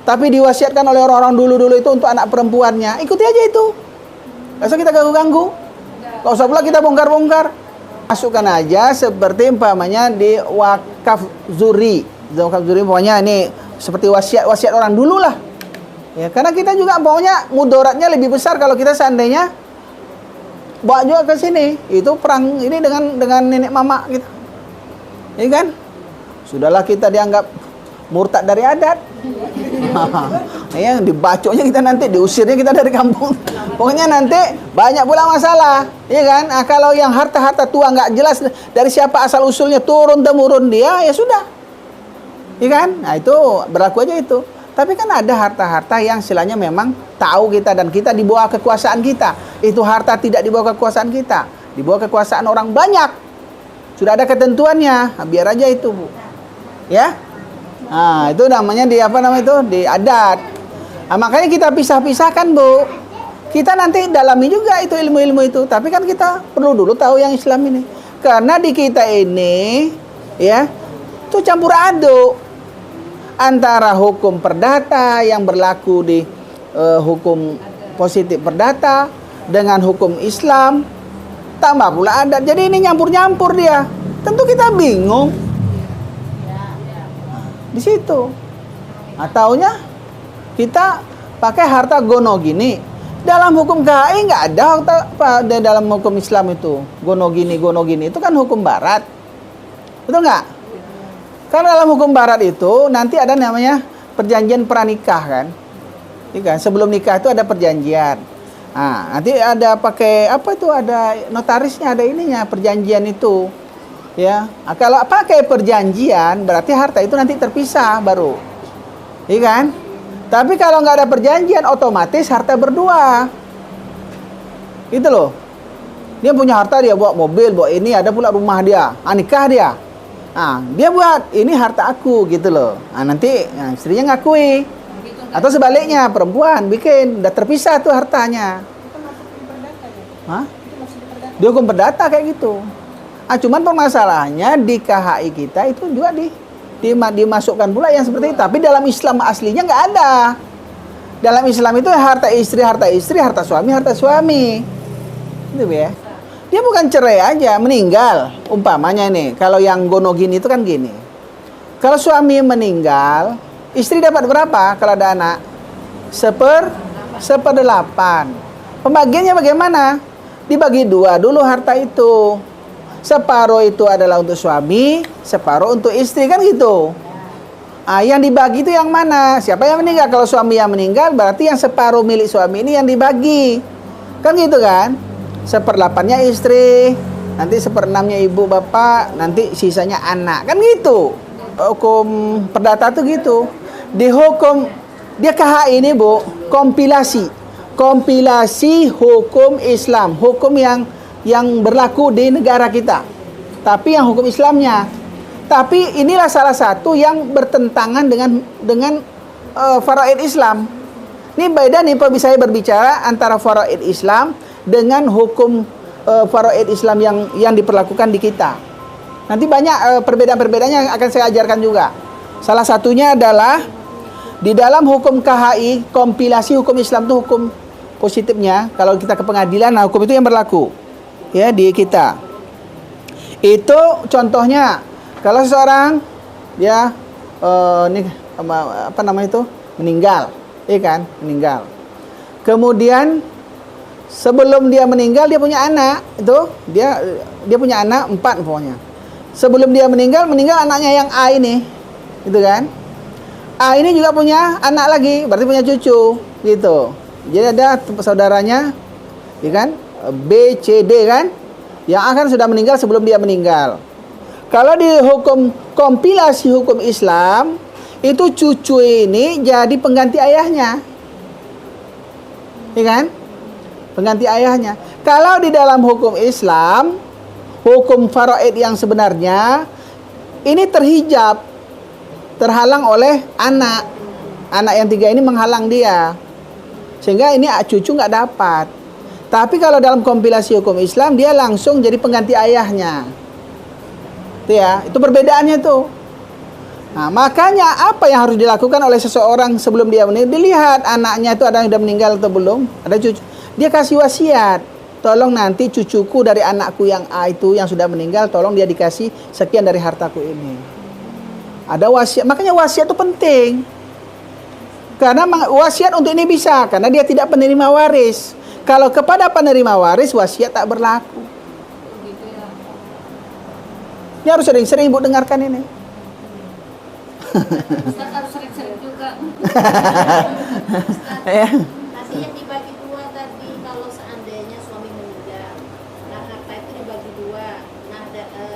Tapi diwasiatkan oleh orang-orang dulu-dulu itu untuk anak perempuannya, ikuti aja itu. Gak usah kita ganggu-ganggu. Gak usah pula kita bongkar-bongkar. Masukkan aja seperti umpamanya di wakaf zuri. Wakaf zuri pokoknya ini seperti wasiat orang dulu lah. Ya, karena kita juga pokoknya mudaratnya lebih besar kalau kita seandainya bawa juga ke sini. Itu perang ini dengan nenek mama kita. Ini kan? Sudahlah kita dianggap murtad dari adat. Ya, dibacoknya kita nanti, diusirnya kita dari kampung. Pokoknya nanti banyak pula masalah, ya kan? Nah, kalau yang harta-harta tua nggak jelas dari siapa asal usulnya turun temurun dia, ya sudah, ya kan? Nah itu berlaku aja itu. Tapi kan ada harta-harta yang istilahnya memang tahu kita dan kita di bawah kekuasaan kita. Itu harta tidak di bawah kekuasaan kita, di bawah kekuasaan orang banyak. Sudah ada ketentuannya, nah, biar aja itu Bu, ya. Nah, itu namanya di di adat. Nah, makanya kita pisah-pisahkan Bu. Kita nanti dalami juga itu ilmu-ilmu itu. Tapi kan kita perlu dulu tahu yang Islam ini. Karena di kita ini ya, itu campur aduk antara hukum perdata yang berlaku di hukum positif perdata dengan hukum Islam, tambah pula adat. Jadi ini nyampur-nyampur dia. Tentu kita bingung. Di situ. Nah, taunya kita pakai harta gono gini. Dalam hukum KHI nggak ada harta apa dalam hukum Islam itu. Gono gini itu kan hukum barat. Betul nggak? Karena dalam hukum barat itu nanti ada namanya perjanjian pranikah kan. Iya kan? Sebelum nikah itu ada perjanjian. Nah, nanti ada pakai apa itu, ada notarisnya, ada ininya perjanjian itu. Ya, nah, kalau pakai perjanjian berarti harta itu nanti terpisah baru, iya kan? Tapi kalau nggak ada perjanjian otomatis harta berdua, itu loh. Dia punya harta, dia bawa mobil, bawa ini, ada pula rumah dia, nikah dia. Nah, dia buat ini harta aku gitu loh. Nah, nanti istrinya ngakui, atau sebaliknya perempuan bikin, udah terpisah tuh hartanya. Hah? Dia hukum perdata kayak gitu. Cuman permasalahannya di KHI kita itu juga dimasukkan pula yang seperti itu. Tapi dalam Islam aslinya nggak ada. Dalam Islam itu harta istri, harta suami, itu ya. Dia bukan cerai aja, meninggal. Umpamanya nih, kalau yang gonogini itu kan gini. Kalau suami meninggal, istri dapat berapa kalau ada anak? Seperdelapan. Pembagiannya bagaimana? Dibagi dua dulu harta itu. Separuh itu adalah untuk suami, separuh untuk istri, kan gitu. Yang dibagi itu yang mana? Siapa yang meninggal? Kalau suami yang meninggal, berarti yang separuh milik suami ini yang dibagi. Kan gitu kan? 1/8-nya istri, nanti 1/6-nya ibu bapak, nanti sisanya anak. Kan gitu. Hukum perdata tuh gitu. Di hukum dia KHI ini, Bu, kompilasi hukum Islam, hukum yang berlaku di negara kita. Tapi yang hukum Islamnya. Tapi inilah salah satu yang bertentangan dengan faraid Islam. Ini beda nih Pak, saya berbicara antara faraid Islam dengan hukum faraid Islam yang diperlakukan di kita. Nanti banyak perbedaan-perbedaannya yang akan saya ajarkan juga. Salah satunya adalah di dalam hukum KHI, kompilasi hukum Islam itu hukum positifnya. Kalau kita ke pengadilan, nah hukum itu yang berlaku ya di kita. Itu contohnya kalau seseorang dia meninggal, ya kan, meninggal. Kemudian sebelum dia meninggal dia punya anak, itu dia punya anak 4 pokoknya. Sebelum dia meninggal anaknya yang A ini, gitu kan. A ini juga punya anak lagi, berarti punya cucu, gitu. Jadi ada saudaranya, ya kan, B, C, D kan, yang akan sudah meninggal sebelum dia meninggal. Kalau di hukum kompilasi hukum Islam, itu cucu ini jadi pengganti ayahnya, ya kan, pengganti ayahnya. Kalau di dalam hukum Islam, hukum faraid yang sebenarnya ini terhalang oleh anak yang 3 ini menghalang dia, sehingga ini cucu nggak dapat. Tapi kalau dalam kompilasi hukum Islam dia langsung jadi pengganti ayahnya, itu ya, itu perbedaannya tuh. Nah, makanya apa yang harus dilakukan oleh seseorang sebelum dia meninggal? Dilihat anaknya itu ada yang sudah meninggal atau belum, ada cucu, dia kasih wasiat, tolong nanti cucuku dari anakku yang A itu yang sudah meninggal, tolong dia dikasih sekian dari hartaku ini. Ada wasiat, makanya wasiat itu penting. Karena wasiat untuk ini bisa, karena dia tidak penerima waris. Kalau kepada penerima waris, wasiat tak berlaku. Ini harus sering-sering Ibu dengarkan ini. Ustaz harus sering-sering juga. Ya. Masih yang dibagi dua tadi, kalau seandainya suami meninggal, nah harta itu dibagi dua. Nah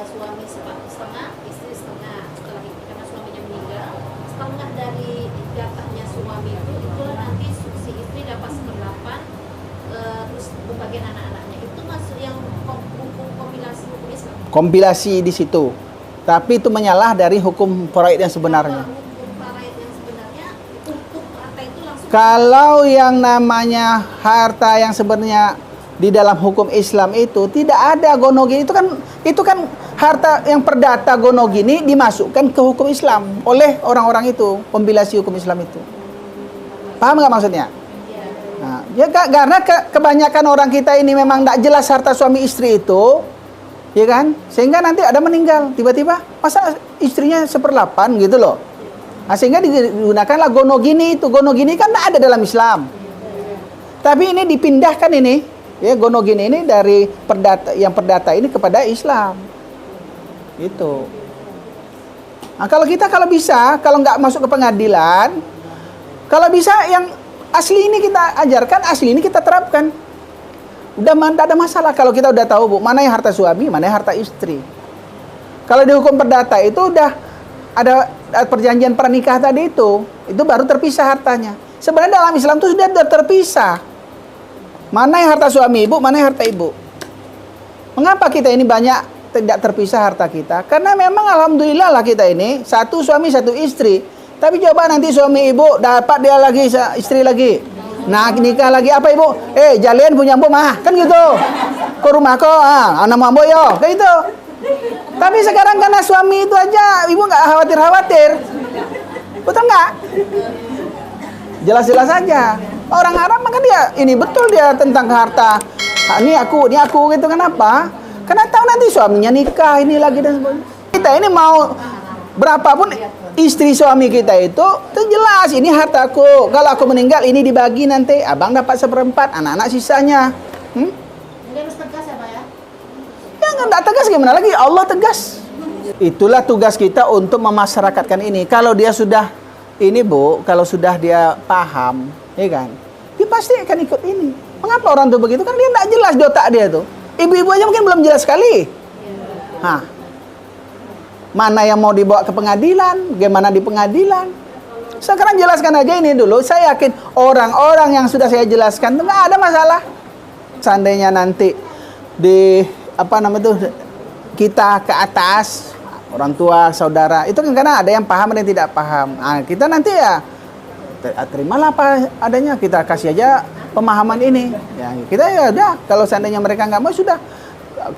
suami setengah, istri setengah. Setelah itu karena suaminya meninggal, setengah dari jatahnya suami itu nanti si istri dapat 1/8, terus berbagian anak-anaknya. Itu masuk yang hukum kompilasi hukum Islam. Kompilasi di situ. Tapi itu menyalah dari hukum faraid yang sebenarnya. Hukum faraid yang sebenarnya, untuk harta itu langsung. Kalau yang namanya harta yang sebenarnya di dalam hukum Islam itu tidak ada gonogini, itu kan harta yang perdata gonogini dimasukkan ke hukum Islam oleh orang-orang itu, kompilasi hukum Islam itu. Paham nggak maksudnya? Nah, ya karena kebanyakan orang kita ini memang tidak jelas harta suami istri itu, ya kan? Sehingga nanti ada meninggal tiba-tiba, masa istrinya 1/8 gitu loh. Nah, sehingga digunakanlah gonogini itu. Gonogini kan tidak ada dalam Islam. Tapi ini dipindahkan ini, ya, gonogini ini dari perdata ini kepada Islam. Gitu. Nah, kalau bisa, kalau nggak masuk ke pengadilan, kalau bisa yang asli ini kita ajarkan, asli ini kita terapkan. Udah tidak ada masalah kalau kita udah tahu, Bu, mana yang harta suami, mana yang harta istri. Kalau di hukum perdata itu udah ada perjanjian pernikah tadi itu baru terpisah hartanya. Sebenarnya dalam Islam itu sudah terpisah. Mana yang harta suami ibu, mana yang harta ibu. Mengapa kita ini banyak tidak terpisah harta kita? Karena memang alhamdulillah lah kita ini satu suami satu istri. Tapi coba nanti suami ibu dapat dia lagi istri lagi. Nah, nikah lagi apa ibu? Jalian punya mbok mah, kan gitu. Ke rumah kok, anak mbok yo, kayak gitu. Tapi sekarang karena suami itu aja, ibu nggak khawatir. Betul nggak? Jelas-jelas aja. Orang Arab maka dia ini betul dia tentang harta Ini aku gitu. Kenapa? Karena tahu nanti suaminya nikah ini lagi dan sebagainya. Kita ini mau berapapun istri suami kita itu jelas ini hartaku. Kalau aku meninggal ini dibagi nanti. Abang dapat 1/4, anak-anak sisanya. Ini harus tegas ya Pak ya? Ya nggak tegas gimana lagi? Allah tegas. Itulah tugas kita untuk memasyarakatkan ini. Kalau dia sudah ini Bu, kalau sudah dia paham, ya kan? Dia pasti akan ikut ini. Mengapa orang tuh begitu? Kan dia nggak jelas di otak dia tuh. Ibu-ibu aja mungkin belum jelas sekali. Hah. Mana yang mau dibawa ke pengadilan? Bagaimana di pengadilan? Sekarang jelaskan aja ini dulu. Saya yakin orang-orang yang sudah saya jelaskan itu nggak ada masalah. Seandainya nanti di kita ke atas, orang tua, saudara, itu kan karena ada yang paham ada yang tidak paham. Nah, kita nanti ya terimalah apa adanya, kita kasih aja pemahaman ini. Ya, kita ya udah, kalau seandainya mereka nggak mau sudah,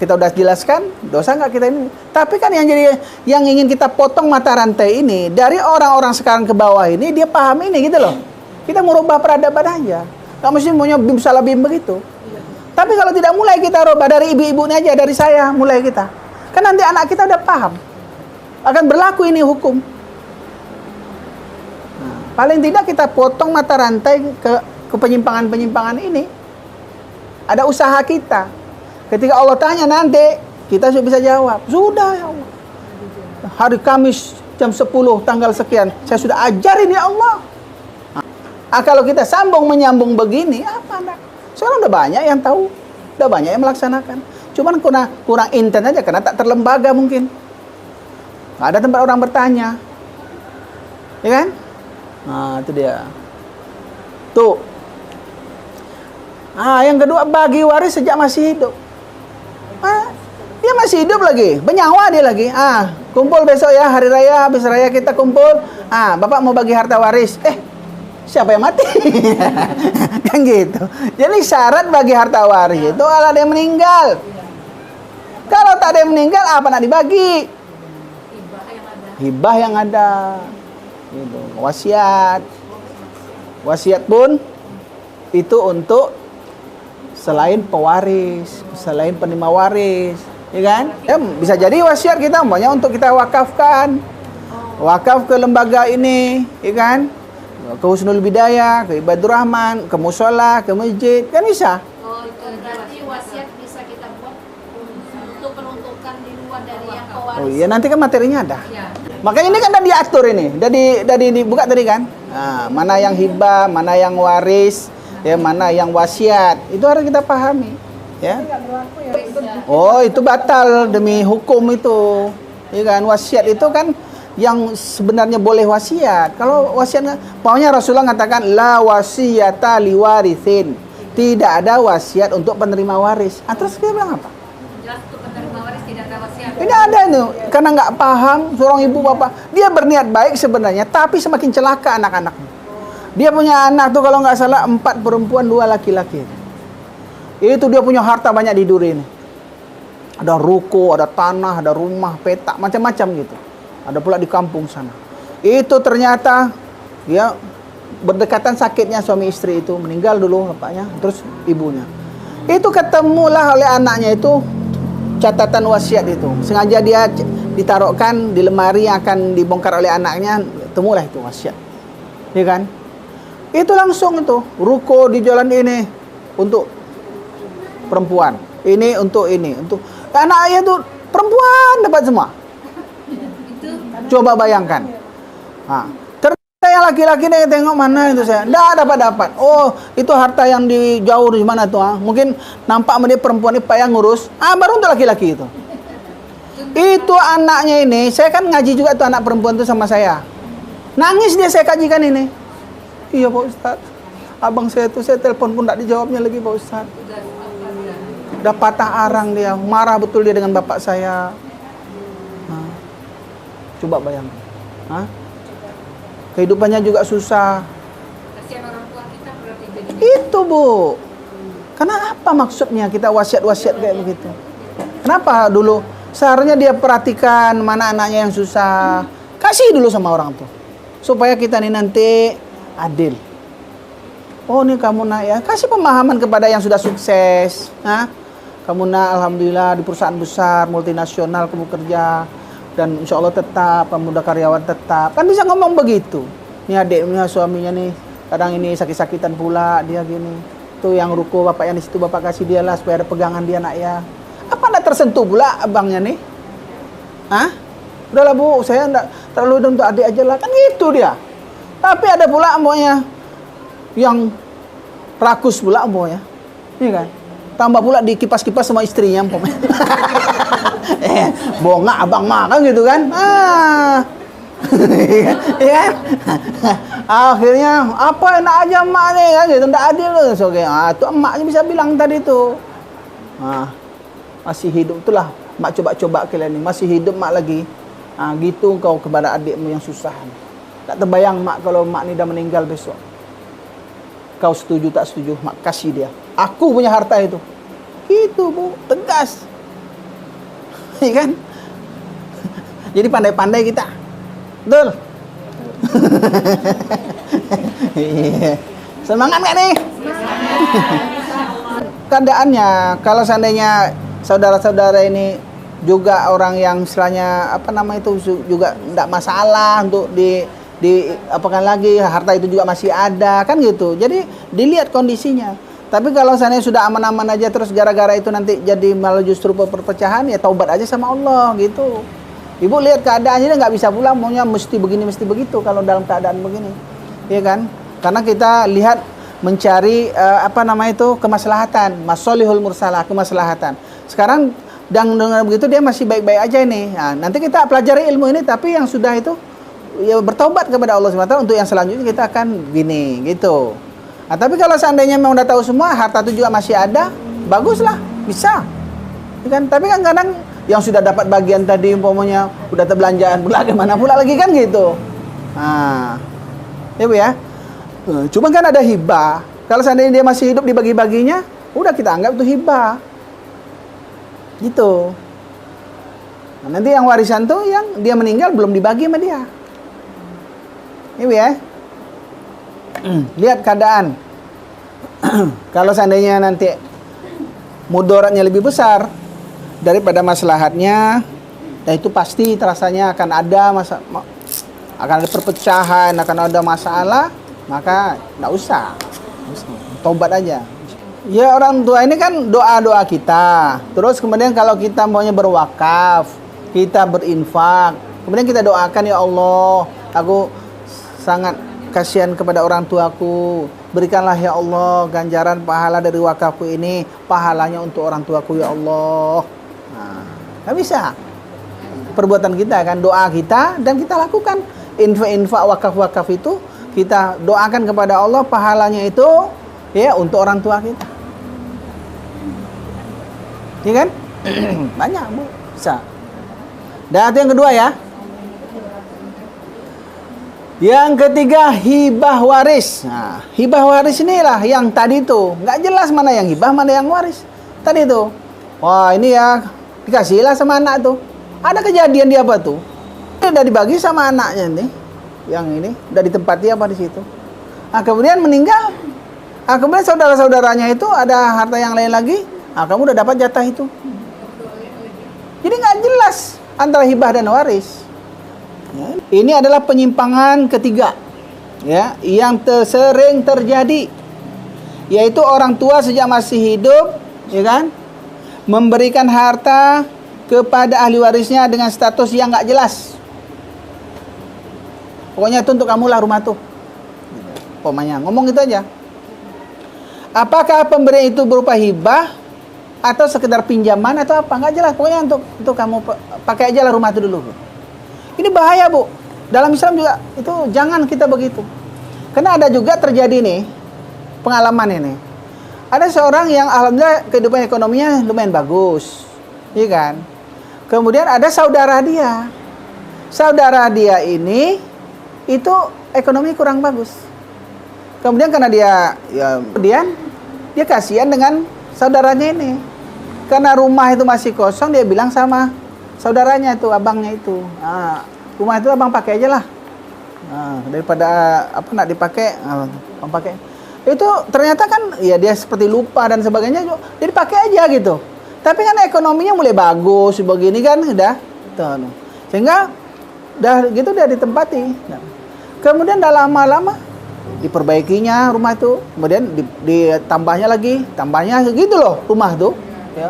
kita udah jelaskan, dosa nggak kita ini. Tapi kan yang ingin kita potong mata rantai ini dari orang-orang sekarang ke bawah ini, dia paham ini gitu loh. Kita merubah peradaban aja. Nggak mesti maunya bim salah bim begitu. Tapi kalau tidak mulai kita rubah dari ibu-ibunya aja, dari saya mulai kita. Kan nanti anak kita udah paham. Akan berlaku ini hukum. Nah, paling tidak kita potong mata rantai ke penyimpangan-penyimpangan ini. Ada usaha kita. Ketika Allah tanya nanti, kita sudah bisa jawab. Sudah ya Allah. Hari Kamis jam 10 tanggal sekian, saya sudah ajarin ya Allah. Nah, kalau kita sambung menyambung begini, apa enggak? Sekarang udah banyak yang tahu, udah banyak yang melaksanakan. Cuman kurang intens aja karena tak terlembaga mungkin. Nggak ada tempat orang bertanya, ya kan? Nah itu dia. Tuh. Yang kedua bagi waris sejak masih hidup. Dia masih hidup lagi, bernyawa dia lagi. Kumpul besok ya hari raya, habis raya kita kumpul. Bapak mau bagi harta waris. Siapa yang mati? Kan gitu. Jadi syarat bagi harta waris itu kalau ada yang meninggal. Kalau tak ada yang meninggal, apa nak dibagi? Hibah yang ada. Gitu. Wasiat. Wasiat pun itu untuk selain pewaris, selain penerima waris, ya kan? Bisa jadi wasiat kita umpamanya untuk kita wakafkan. Wakaf ke lembaga ini, ya kan? Ke Husnul Bidayah, ke Ibadur Rahman, ke musola, ke masjid, kan bisa. Berarti wasiat bisa kita buat untuk peruntukan di luar dari yang pewaris. Oh iya, nanti kan materinya ada. Ya. Makanya ini kan udah diatur ini, udah dibuka tadi kan. Mana yang hibah, mana yang waris, ya mana yang wasiat, itu harus kita pahami, ya. Oh itu batal demi hukum itu, ya kan? Wasiat itu kan yang sebenarnya boleh wasiat. Kalau wasiat, maunya Rasulullah mengatakan la wasiyata liwarithin. Tidak ada wasiat untuk penerima waris. Terus dia bilang apa? Jelas untuk penerima waris tidak ada wasiat. Tidak ada itu. Karena nggak paham seorang ibu bapak. Dia berniat baik sebenarnya, tapi semakin celaka anak-anaknya. Dia punya anak tuh kalau nggak salah 4 perempuan 2 laki-laki. Itu dia punya harta banyak di duri ini. Ada ruko, ada tanah, ada rumah, petak, macam-macam gitu. Ada pula di kampung sana. Itu ternyata ya berdekatan sakitnya suami istri itu, meninggal dulu bapaknya, terus ibunya. Itu ketemulah oleh anaknya itu catatan wasiat itu. Sengaja dia ditaruhkan di lemari yang akan dibongkar oleh anaknya, temulah itu wasiat. Ya kan? Itu langsung itu, ruko di jalan ini untuk perempuan. Ini untuk anak ayah itu perempuan dapat semua. Coba bayangkan. Ternyata yang laki-laki nih tengok mana itu saya. Nggak dapat. Oh, itu harta yang di jauh di mana tuh? Mungkin nampak sama dia perempuan ini payah ngurus. Baru untuk laki-laki itu. Itu anaknya ini, saya kan ngaji juga tuh anak perempuan itu sama saya. Nangis dia saya kajikan ini. Iya Pak Ustadz. Abang saya tuh saya telepon pun tidak dijawabnya lagi Pak Ustadz. Udah patah arang dia, marah betul dia dengan bapak saya. Coba bayangkan. Kehidupannya juga susah. Kasihan orang tua kita berarti jadi. Itu Bu. Karena apa maksudnya kita wasiat-wasiat kayak begitu? Kenapa dulu? Seharusnya dia perhatikan mana anaknya yang susah. Kasih dulu sama orang tua. Supaya kita nih nanti adil. Oh ini kamu nak ya, kasih pemahaman kepada yang sudah sukses. Nah, kamu nak alhamdulillah di perusahaan besar, multinasional kamu kerja. Dan insya Allah tetap, kamu udah karyawan tetap. Kan bisa ngomong begitu. Ini adiknya, suaminya nih, kadang ini sakit-sakitan pula, dia gini. Tuh yang ruko bapak yang di situ bapak kasih dia lah supaya ada pegangan dia nak ya. Apa anda tersentuh pula abangnya nih? Hah? Udahlah bu, saya enggak terlalu untuk adik aja lah. Kan gitu dia. Tapi ada pula maunya yang rakus pula maunya. Ini kan. Tambah pula di kipas-kipas sama istrinya. Bongak abang mah kan gitu kan. Iya kan? Akhirnya apa enak aja emak nih kan gitu, enggak adil loh. So, okay. Tuh emaknya bisa bilang tadi tuh. Masih hidup itulah mak coba-coba kalian ini masih hidup mak lagi. Gitu kau kepada adikmu yang susah. Tak terbayang mak kalau mak ni dah meninggal besok. Kau setuju tak setuju, mak kasih dia. Aku punya harta itu. Gitu bu, tegas. Iya kan? Jadi pandai-pandai kita. Betul? Semangat gak nih? Keadaannya, kalau seandainya saudara-saudara ini juga orang yang istilahnya apa nama itu juga tidak masalah untuk apakan lagi, harta itu juga masih ada kan gitu. Jadi dilihat kondisinya. Tapi kalau seandainya sudah aman-aman aja terus gara-gara itu nanti jadi malah justru perpecahan, ya taubat aja sama Allah gitu. Ibu lihat keadaannya nggak bisa pulang, maunya mesti begini mesti begitu kalau dalam keadaan begini, ya kan? Karena kita lihat mencari apa nama itu kemaslahatan, masolihul mursalah, kemaslahatan. Sekarang dengan begitu dia masih baik-baik aja ini. Nah, nanti kita pelajari ilmu ini, tapi yang sudah itu ya bertaubat kepada Allah SWT. Untuk yang selanjutnya kita akan gini gitu. Nah, tapi kalau seandainya memang udah tahu semua, harta itu juga masih ada, baguslah, bisa. Ya kan? Tapi kan kadang yang sudah dapat bagian tadi umpamanya udah terbelanjaan pula gimana pula lagi kan gitu. Nah, ya Bu ya. Cuma kan ada hibah. Kalau seandainya dia masih hidup dibagi-baginya, udah kita anggap itu hibah. Gitu. Nah, nanti yang warisan tuh yang dia meninggal belum dibagi sama dia. Ya Bu ya. Lihat keadaan. Kalau seandainya nanti mudaratnya lebih besar daripada maslahatnya, ya itu pasti terasanya akan ada akan ada perpecahan, akan ada masalah, maka enggak usah. Tobat aja. Ya orang tua ini kan doa-doa kita. Terus kemudian kalau kita maunya berwakaf, kita berinfak, kemudian kita doakan, ya Allah, aku sangat kasihan kepada orang tuaku, berikanlah ya Allah ganjaran pahala dari wakafku ini, pahalanya untuk orang tuaku ya Allah. Nah, nggak bisa. Perbuatan kita kan, doa kita, dan kita lakukan infak wakaf-wakaf itu, kita doakan kepada Allah, pahalanya itu ya untuk orang tua kita. Iya kan? Banyak Bu, bisa. Dan yang kedua ya. Yang ketiga, hibah waris. Nah, hibah waris inilah yang tadi itu nggak jelas mana yang hibah, mana yang waris. Tadi itu, wah ini ya dikasihlah sama anak tuh. Ada kejadian dia apa tuh? Dia udah dibagi sama anaknya nih, yang ini udah ditempati apa di situ. Nah kemudian meninggal. Nah kemudian saudara-saudaranya itu ada harta yang lain lagi. Nah kamu udah dapat jatah itu. Jadi nggak jelas antara hibah dan waris. Ya, ini adalah penyimpangan ketiga ya yang sering terjadi, yaitu orang tua sejak masih hidup ya kan memberikan harta kepada ahli warisnya dengan status yang nggak jelas. Pokoknya itu untuk kamu lah rumah tuh. Pokoknya ngomong gitu aja. Apakah pemberian itu berupa hibah atau sekedar pinjaman atau apa, nggak jelas. Pokoknya untuk kamu pakai aja lah rumah itu dulu. Ini bahaya Bu. Dalam Islam juga itu jangan kita begitu. Karena ada juga terjadi nih pengalaman ini. Ada seorang yang alhamdulillah kehidupan ekonominya lumayan bagus, iya kan? Kemudian ada saudara dia. Saudara dia ini itu ekonomi kurang bagus. Kemudian karena kemudian dia kasihan dengan saudaranya ini. Karena rumah itu masih kosong, dia bilang sama saudaranya itu, abangnya itu, rumah itu abang pakai aja lah, daripada apa nak dipakai, abang pakai. Itu ternyata kan ya dia seperti lupa dan sebagainya, jadi pakai aja gitu. Tapi kan ekonominya mulai bagus begini kan udah tuh. Sehingga udah ditempati. Nah, kemudian dah lama-lama diperbaikinya rumah itu, kemudian ditambahnya lagi, tambahnya gitu loh rumah tuh ya.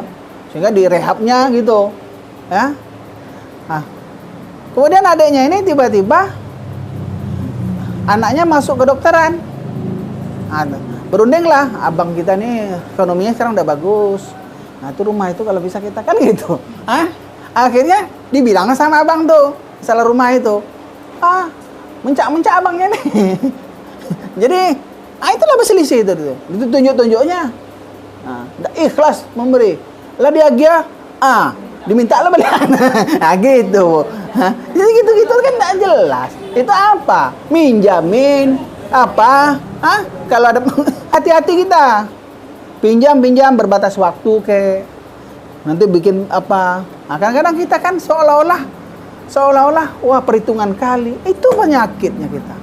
Sehingga direhabnya gitu. Ya. Nah, kemudian adiknya ini tiba-tiba anaknya masuk kedokteran. Berundinglah, abang kita nih ekonominya sekarang udah bagus. Nah itu rumah itu kalau bisa kita kan gitu. Akhirnya dibilang sama abang tuh masalah rumah itu. Mencak-mencak abangnya nih. Jadi itulah berselisih itu tunjuk-tunjuknya. Udah ikhlas memberi. Lah dia diminta lah balik. Gitu. Jadi gitu-gitu kan enggak jelas. Itu apa? Minjamin apa? Kalau ada hati-hati kita. Pinjam berbatas waktu nanti bikin apa? Kadang-kadang kita kan seolah-olah wah perhitungan kali. Itu penyakitnya kita.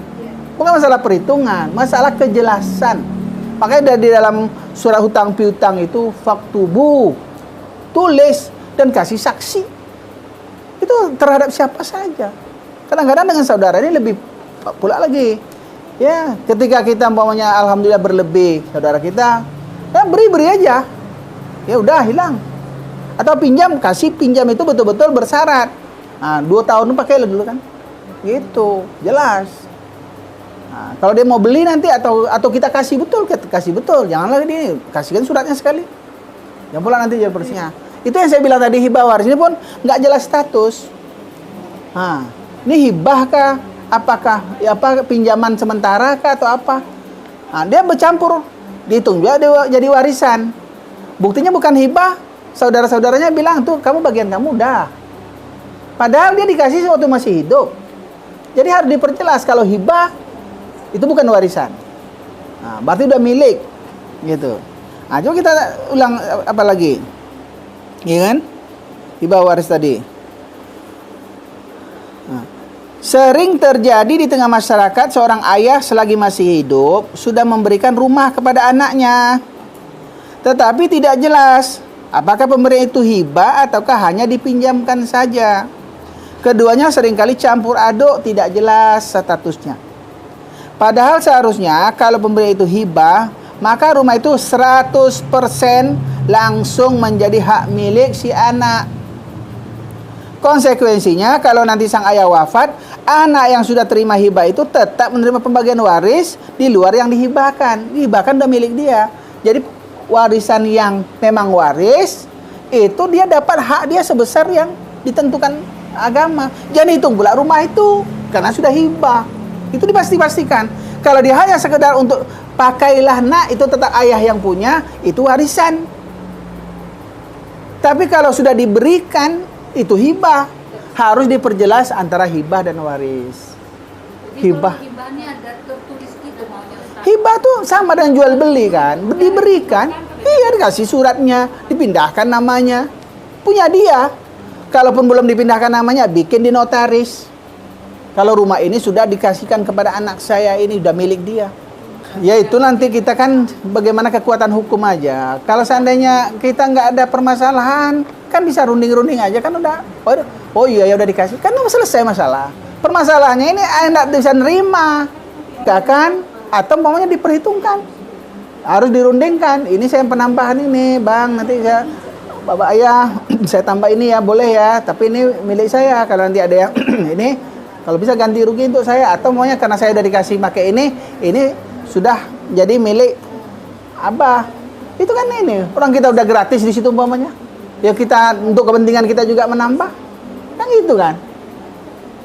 Bukan masalah perhitungan, masalah kejelasan. Makanya di dalam surah hutang piutang itu faktubu, tulis dan kasih saksi. Itu terhadap siapa saja. Kadang-kadang dengan saudara ini lebih pula lagi. Ya, ketika kita umpamanya alhamdulillah berlebih saudara kita, ya beri aja. Ya udah hilang. Atau kasih pinjam itu betul-betul bersyarat. 2 tahun pakai dulu kan. Gitu, jelas. Kalau dia mau beli nanti atau kita kasih betul, janganlah dia kasihkan suratnya sekali. Jangan pula nanti jadi persnya. Itu yang saya bilang tadi hibah waris ini pun nggak jelas status. Ini hibah kah? Apakah pinjaman sementara kah atau apa? Dia bercampur, dihitung juga jadi warisan. Buktinya bukan hibah, saudara-saudaranya bilang tuh kamu bagian kamu udah. Padahal dia dikasih waktu masih hidup. Jadi harus diperjelas kalau hibah itu bukan warisan. Berarti udah milik, gitu. Coba kita ulang apa lagi, iya kan? Hibah waris tadi. Sering terjadi di tengah masyarakat seorang ayah selagi masih hidup sudah memberikan rumah kepada anaknya. Tetapi tidak jelas apakah pemberian itu hibah ataukah hanya dipinjamkan saja. Keduanya seringkali campur aduk, tidak jelas statusnya. Padahal seharusnya kalau pemberian itu hibah, maka rumah itu 100% langsung menjadi hak milik si anak. Konsekuensinya kalau nanti sang ayah wafat, anak yang sudah terima hibah itu tetap menerima pembagian waris di luar yang dihibahkan. Dihibahkan udah milik dia. Jadi warisan yang memang waris itu dia dapat hak dia sebesar yang ditentukan agama. Jangan hitung pula rumah itu karena sudah hibah. Itu dipastikan. Kalau dia hanya sekedar untuk pakailah nak, itu tetap ayah yang punya, itu warisan. Tapi kalau sudah diberikan, itu hibah. Harus diperjelas antara hibah dan waris. Hibah. Hibahnya ada tertulis gitu maunya Ustaz. Hibah tuh sama dengan jual beli kan, diberikan. Iya, dikasih suratnya, dipindahkan namanya. Punya dia. Kalaupun belum dipindahkan namanya, bikin di notaris. Kalau rumah ini sudah dikasihkan kepada anak saya, ini udah milik dia. Ya itu nanti kita kan bagaimana kekuatan hukum aja. Kalau seandainya kita nggak ada permasalahan, kan bisa runding-runding aja kan udah. Oh iya ya udah dikasih, kan udah selesai masalah. Permasalahannya ini nggak bisa nerima, nggak kan? Atau maunya diperhitungkan, harus dirundingkan. Ini saya penambahan ini, bang. Nanti saya, bapak ayah, saya tambah ini ya, boleh ya. Tapi ini milik saya. Kalau nanti ada yang ini, kalau bisa ganti rugi untuk saya. Atau maunya karena saya udah dikasih pakai ini sudah jadi milik abah. Itu kan ini orang kita udah gratis di situ umpamanya. Ya kita untuk kepentingan kita juga menambah. Kan gitu kan.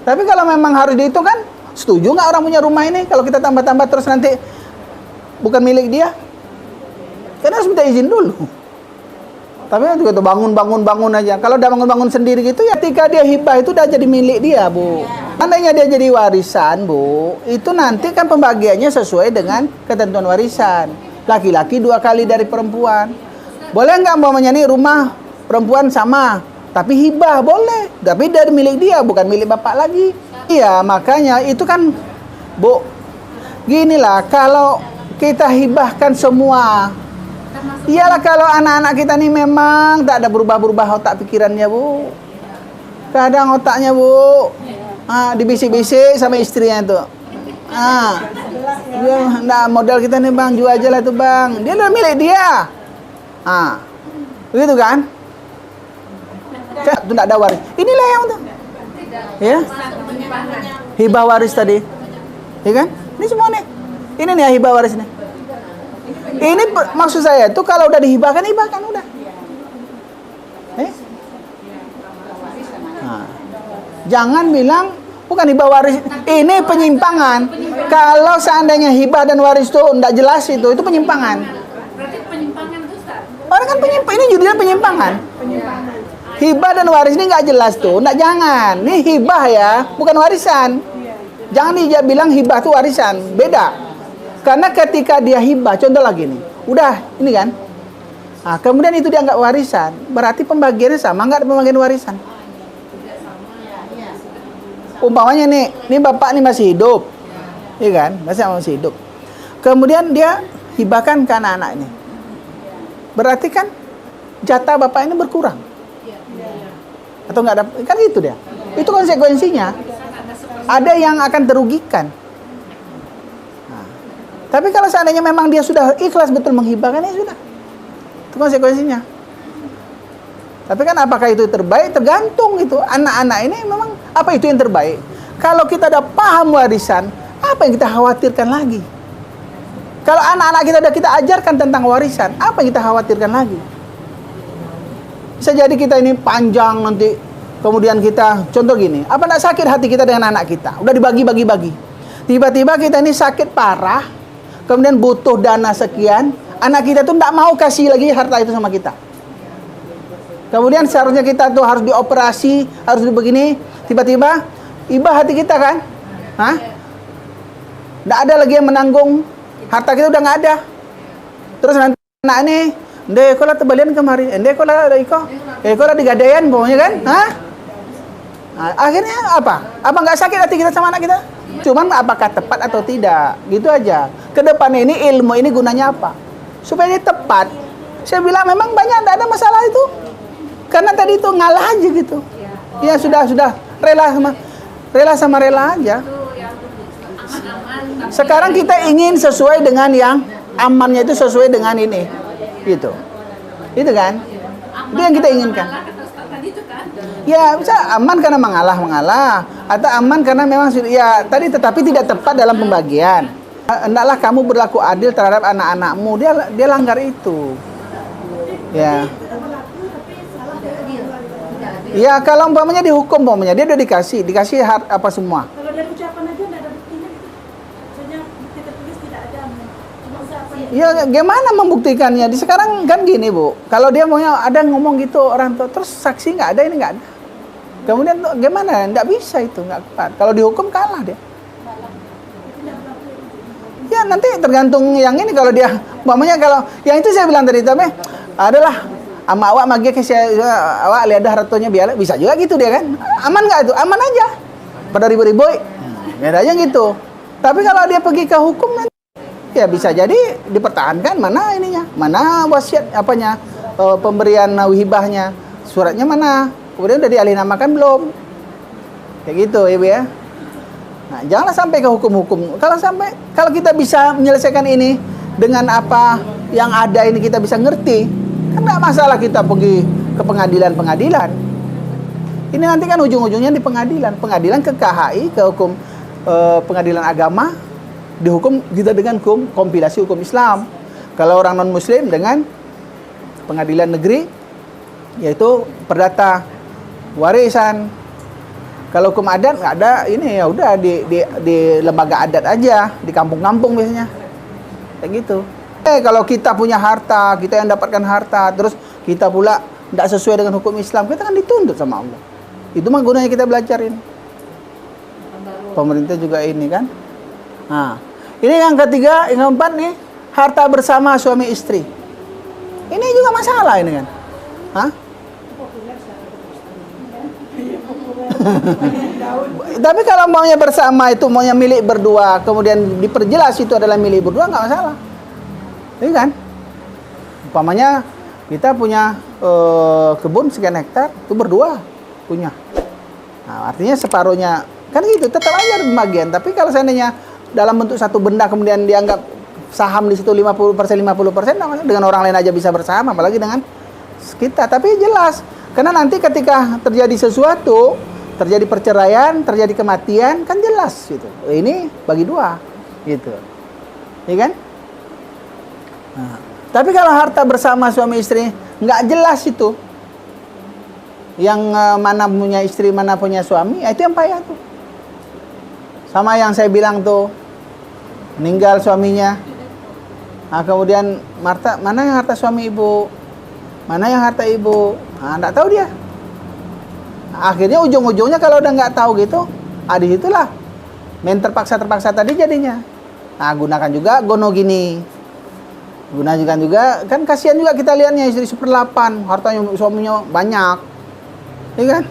Tapi kalau memang harus dihitung kan, setuju nggak orang punya rumah ini kalau kita tambah-tambah terus nanti bukan milik dia? Karena harus minta izin dulu. Tapi kan juga tuh bangun aja. Kalau udah bangun sendiri gitu ya ketika dia hibah itu udah jadi milik dia, Bu. Andainya dia jadi warisan, Bu, itu nanti kan pembagiannya sesuai dengan ketentuan warisan. Laki-laki 2 kali dari perempuan. Boleh nggak umpamanya nih rumah perempuan sama, tapi hibah boleh. Tapi dari milik dia, bukan milik bapak lagi. Iya, makanya itu kan, Bu, ginilah kalau kita hibahkan semua. Termasuk Iyalah kalau anak-anak kita nih memang tak ada berubah-berubah otak pikirannya, Bu. Kadang otaknya, Bu, dibisik-bisik sama istrinya tuh. Nah, modal kita nih Bang, jual aja lah tuh Bang. Dia udah milik dia. Begitu kan? Itu enggak ada waris. Inilah yang tuh. Ya. Hibah waris tadi. Ya kan? Ini semua nih. Ini nih hibah waris nih. Ini maksud saya tuh kalau udah dihibahkan, hibahkan udah. Jangan bilang bukan hibah waris. Ini penyimpangan. Kalau seandainya hibah dan waris itu enggak jelas itu penyimpangan. berarti penyimpangan itu Ustaz. Orang kan ini judulnya penyimpangan. Hibah dan waris ini nggak jelas tuh, jangan. Ini hibah ya, bukan warisan. Jangan dia bilang hibah tuh warisan, beda. Karena ketika dia hibah, contoh lagi nih, udah ini kan. Nah, kemudian itu dia nggak warisan, berarti pembagiannya sama nggak pembagian warisan? Umpamanya nih bapak nih masih hidup, iya kan, masih hidup. Kemudian dia hibahkan ke anak-anak ini, berarti kan jatah bapak ini berkurang. Atau nggak ada, kan gitu dia. Itu konsekuensinya. Ada yang akan terugikan. Nah, tapi kalau seandainya memang dia sudah ikhlas betul menghibahkan, ya sudah. Itu konsekuensinya. Tapi kan apakah itu terbaik? Tergantung itu. Anak-anak ini memang apa itu yang terbaik? Kalau kita ada paham warisan, apa yang kita khawatirkan lagi? Kalau anak-anak kita udah kita ajarkan tentang warisan, apa yang kita khawatirkan lagi? Bisa jadi kita ini panjang nanti, kemudian kita, contoh gini, apa enggak sakit hati kita dengan anak kita? Udah dibagi-bagi-bagi. Tiba-tiba kita ini sakit parah, kemudian butuh dana sekian, anak kita tuh enggak mau kasih lagi harta itu sama kita. Kemudian seharusnya kita tuh harus dioperasi, harus begini, tiba-tiba ibah hati kita kan? Enggak ada lagi yang menanggung, harta kita udah enggak ada. Terus nanti anak ini ndek kola tebalian kemari, ndek kola iko, kola digadean pokoknya kan, akhirnya apa? Apa nggak sakit hati kita sama anak kita? Cuman apakah tepat atau tidak, gitu aja. Kedepan ini ilmu ini gunanya apa? Supaya dia tepat. Saya bilang memang banyak, tidak ada masalah itu, karena tadi itu ngalah aja gitu. Ya sudah rela sama rela aja. Sekarang kita ingin sesuai dengan yang amannya itu sesuai dengan ini. Gitu. Itu kan? Itu yang kita inginkan. Ya, bisa aman karena mengalah atau aman karena memang ya tadi tetapi tidak tepat dalam pembagian. Hendaklah kamu berlaku adil terhadap anak-anakmu. Dia langgar itu. Ya. Ya, kalau umpamanya dihukum umpamanya dia udah dikasih apa semua. Kalau dari ucapan aja enggak ada buktinya gitu. Maksudnya bukti tertulis tidak ada. Cuma ucapan. Ya gimana membuktikannya? Di sekarang kan gini Bu, kalau dia maunya ada ngomong gitu orang tua, terus saksi nggak ada, ini nggak ada. Kemudian tuh, gimana? Nggak bisa itu, nggak kuat. Kalau dihukum kalah dia. Ya nanti tergantung yang ini kalau dia, umpamanya kalau yang itu saya bilang tadi tapi adalah ama awak magi ke awak lihat dah hartonya biar bisa juga gitu dia kan. Aman nggak itu? Aman aja. Pada ribu-ribu, bedanya gitu. Tapi kalau dia pergi ke hukum nanti ya bisa jadi dipertahankan mana ininya, mana wasiat apanya, pemberian hibahnya, suratnya mana, kemudian udah dialinamakan belum, kayak gitu Ibu ya. Nah janganlah sampai ke hukum-hukum. Kalau kita bisa menyelesaikan ini dengan apa yang ada ini kita bisa ngerti, kan nggak masalah kita pergi ke pengadilan. Ini nanti kan ujung-ujungnya di pengadilan ke KHI, ke hukum pengadilan agama. Dihukum kita dengan kompilasi hukum Islam. Kalau orang non Muslim dengan pengadilan negeri, yaitu perdata warisan. Kalau hukum adat nggak ada ini ya udah di lembaga adat aja, di kampung-kampung biasanya, kayak gitu. Kalau kita punya harta, kita yang dapatkan harta, terus kita pula tidak sesuai dengan hukum Islam, kita kan dituntut sama Allah. Itu mah gunanya kita belajar ini. Pemerintah juga ini kan. Nah, ini yang ketiga, yang keempat nih, harta bersama suami istri. Ini juga masalah ini kan. Tapi kalau maunya bersama itu maunya milik berdua, kemudian diperjelas itu adalah milik berdua, nggak masalah. Iya kan? Umpamanya kita punya kebun sekian hektar, itu berdua punya. Nah, artinya separuhnya kan gitu, tetap aja pembagian. Tapi kalau seandainya dalam bentuk satu benda kemudian dianggap saham di situ 50%, nah, dengan orang lain aja bisa bersama, apalagi dengan kita. Tapi jelas, karena nanti ketika terjadi sesuatu, terjadi perceraian, terjadi kematian, kan jelas gitu. Ini bagi dua, gitu. Iya kan? Nah, tapi kalau harta bersama suami istri nggak jelas itu, yang mana punya istri, mana punya suami, ya itu yang payah tuh. Sama yang saya bilang tuh, meninggal suaminya, nah, kemudian mana yang harta suami ibu, mana yang harta ibu, nah, nggak tahu dia. Nah, akhirnya ujung-ujungnya kalau udah nggak tahu gitu, di situlah main terpaksa tadi jadinya. Nah, gunakan juga gono gini. Gunakan juga, kan kasihan juga kita lihatnya istri 1/8, hartanya suaminya banyak. Iya kan?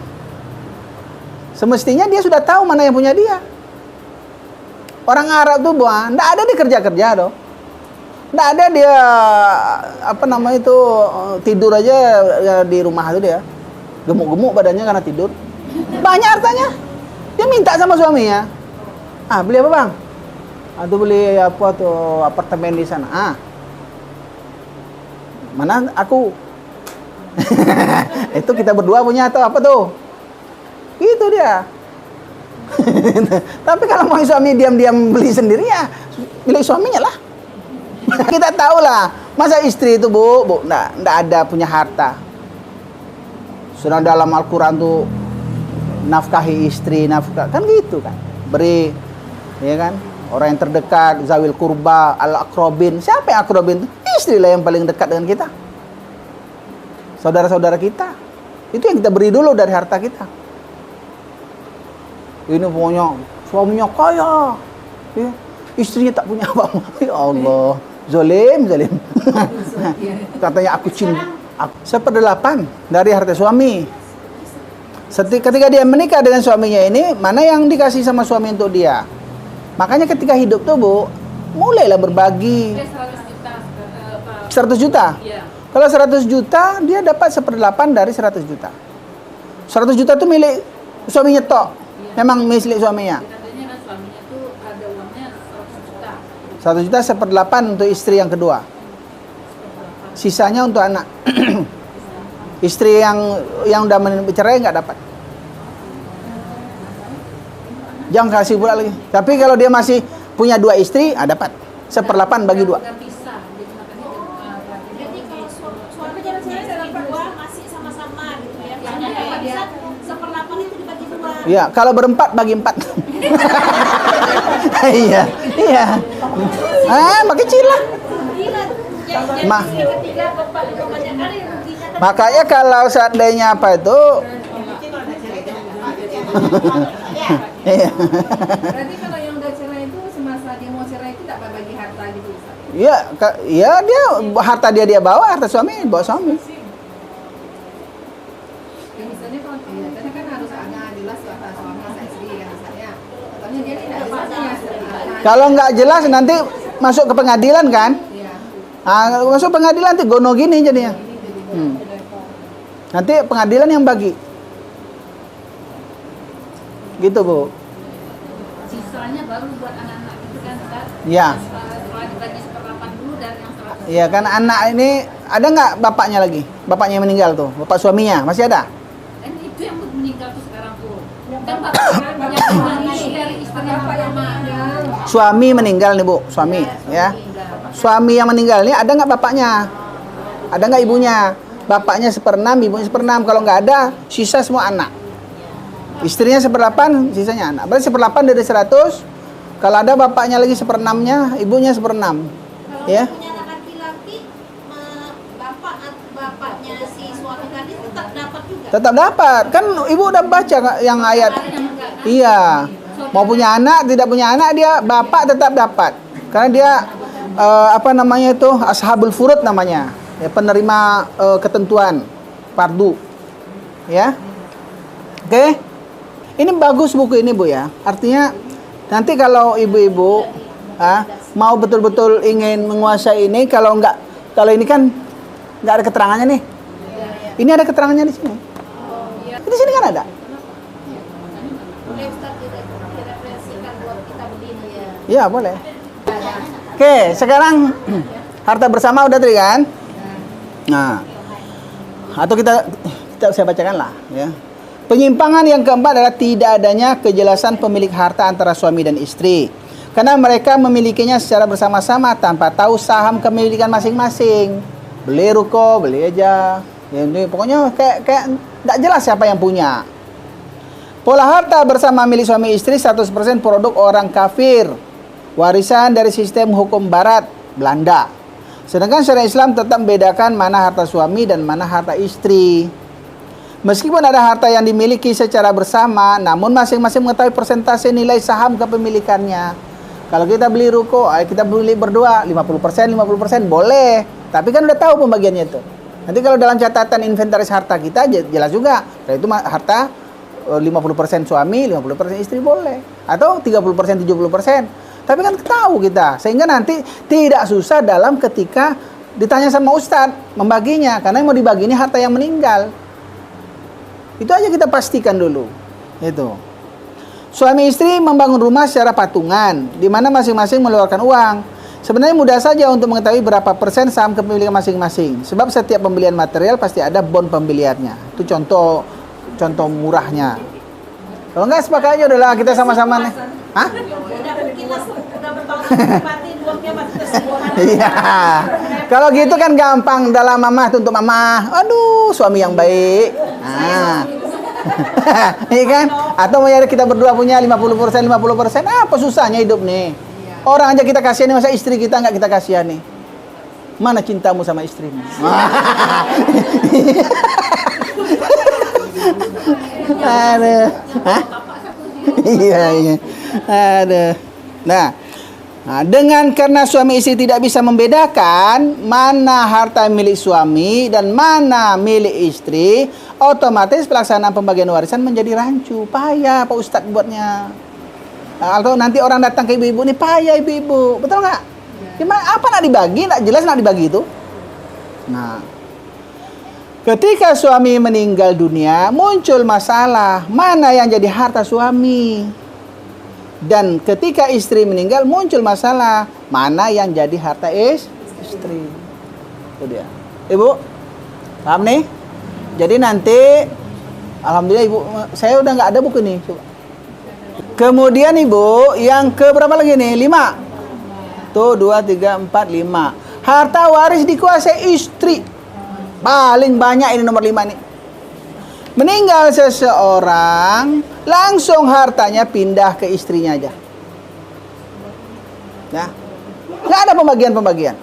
Semestinya dia sudah tahu mana yang punya dia. Orang Arab tuh enggak ada dia kerja-kerja doh. Enggak ada dia tidur aja ya, di rumah itu dia. Gemuk-gemuk badannya karena tidur. Banyak hartanya. Dia minta sama suaminya. Beli apa, Bang? Atau beli apartemen di sana. Mana aku? Itu kita berdua punya atau apa tuh? Gitu dia. Tapi kalau mau suami diam-diam beli sendiri ya milik suaminya lah. Kita tahu lah, masa istri itu bu, nggak ada punya harta. Sudah dalam Al-Quran tuh nafkahi istri, kan gitu kan. Beri, ya kan? Orang yang terdekat, zawil kurba, al-akrobin. Siapa yang akrobin? Istri lah yang paling dekat dengan kita. Saudara-saudara kita. Itu yang kita beri dulu dari harta kita. Ini pokoknya suaminya kaya, ya. Istrinya tak punya apa-apa. Ya Allah, zalim. Katanya aku cinta. 1/8 dari harta suami. Ketika dia menikah dengan suaminya ini, mana yang dikasih sama suami untuk dia? Makanya ketika hidup tuh Bu, mulailah berbagi. 100 juta? Iya. Kalau 100 juta, dia dapat 1/8 dari 100 juta. 100 juta itu milik suaminya tok. Memang milik suaminya. Katanya kan suaminya tuh ada uangnya 100 juta. 100 juta 1/8 untuk istri yang kedua. Sisanya untuk anak. Istri yang udah bercerai nggak dapat. Jangan kasih pula lagi. Tapi kalau dia masih punya 2 istri, dapat 1/8 bagi 2. Udah pisah. Jadi makanya Jadi kalau suaminya punya istri dua masih sama-sama gitu ya. Karena Iya. bisa 1/8 itu dibagi 2. Iya, kalau berempat bagi 4. Iya. Makin kecil lah. Ma- Ketiga, keempat, banyak kali ruginya. Makanya kalau seandainya apa itu, iya. berarti kalau yang udah cerai itu semasa dia mau cerai itu tak bagi harta gitu Ustaz? Iya, dia harta dia bawa, harta suami bawa suami. Ya, misalnya kalau karena kan harus ada jelas harta suami sama istri kan misalnya. Katanya dia tidak jelasnya. Kalau nggak jelas nanti masuk ke pengadilan kan? Iya. Masuk pengadilan nanti gono gini jadinya. Nanti pengadilan yang bagi. Gitu Bu. Sisanya baru buat anak-anak gitu kan Ustaz? Iya. Setelah dibagi 1/8 dulu dan yang 100. Iya kan anak ini ada nggak bapaknya lagi? Bapaknya yang meninggal tuh, bapak suaminya masih ada? Kan itu yang meninggal tuh sekarang tuh. Kan bapak sekarang banyak yang dari istri yang pertama. Suami meninggal nih Bu, suami ya. Suami yang meninggal ini ada nggak bapaknya? Ada nggak ibunya? Bapaknya 1/6, ibunya 1/6. Kalau nggak ada, sisa semua anak. Istrinya 1/8, sisanya anak. Berarti 1/8 dari 100. Kalau ada bapaknya lagi 1/6-nya, ibunya 1/6. Kalau Ya. punya anak laki-laki, bapaknya si suami tadi tetap dapat juga. Tetap dapat. Kan ibu udah baca yang ayat. Iya. Mau punya anak, tidak punya anak, dia bapak tetap dapat. Karena dia ashabul furud namanya. Ya, penerima ketentuan fardu. Ya. Oke. Ini bagus buku ini Bu ya. Artinya nanti kalau ibu-ibu mau betul-betul ingin menguasai ini, kalau ini kan nggak ada keterangannya nih. Ini ada keterangannya di sini. Di sini kan ada. Boleh Ustaz direferensikan buat kita begini ya. Iya, boleh. Oke, sekarang harta bersama udah tadi kan? Nah, atau kita saya bacakan lah ya. Penyimpangan yang keempat adalah tidak adanya kejelasan pemilik harta antara suami dan istri. Karena mereka memilikinya secara bersama-sama tanpa tahu saham kepemilikan masing-masing. Beli ruko, beli aja. Ya, ini pokoknya kayak tidak jelas siapa yang punya. Pola harta bersama milik suami istri 100% produk orang kafir. Warisan dari sistem hukum barat, Belanda. Sedangkan syariat Islam tetap membedakan mana harta suami dan mana harta istri. Meskipun ada harta yang dimiliki secara bersama, namun masing-masing mengetahui persentase nilai saham kepemilikannya. Kalau kita beli ruko, kita beli berdua 50%, 50% boleh. Tapi kan udah tahu pembagiannya itu. Nanti kalau dalam catatan inventaris harta kita jelas juga. Itu harta 50% suami, 50% istri boleh. Atau 30%, 70%. Tapi kan tahu kita. Sehingga nanti tidak susah dalam ketika ditanya sama Ustadz membaginya. Karena yang mau dibagi ini harta yang meninggal. Itu aja kita pastikan dulu. Itu. Suami istri membangun rumah secara patungan, di mana masing-masing mengeluarkan uang. Sebenarnya mudah saja untuk mengetahui berapa persen saham kepemilikan masing-masing. Sebab setiap pembelian material pasti ada bon pembeliannya. Itu contoh murahnya. Kalau enggak sepakat aja udahlah kita sama-sama nih. Hah? Udah bertahun-tahun mati uangnya masih tersimpan. Iya. Kalau gitu kan gampang dalam mamah tuntut mamah. Aduh, suami yang baik. Nah. Iya kan? Atau mau kita berdua punya 50%, 50%. Apa susahnya hidup nih? Orang aja kita kasihani, masa istri kita nggak kita kasihani? Mana cintamu sama istrimu? Aduh. Hah? Iya. Aduh. Nah, karena suami istri tidak bisa membedakan mana harta milik suami dan mana milik istri, otomatis pelaksanaan pembagian warisan menjadi rancu. Payah Pak Ustadz buatnya. Atau nanti orang datang ke ibu-ibu nih, payah ibu-ibu, betul nggak? Gimana? Apa nak dibagi? Nggak jelas nak dibagi itu. Nah, ketika suami meninggal dunia, muncul masalah mana yang jadi harta suami. Dan ketika istri meninggal, muncul masalah mana yang jadi harta istri. Itu dia. Ibu, paham nih? Jadi nanti, alhamdulillah ibu, saya udah nggak ada buku nih. Coba. Kemudian ibu, yang ke berapa lagi nih? 5. Tuh, 2, 3, 4, 5. Harta waris dikuasai istri. Paling banyak ini nomor 5 nih. Meninggal seseorang, langsung hartanya pindah ke istrinya aja. Nah, nggak ada pembagian-pembagian.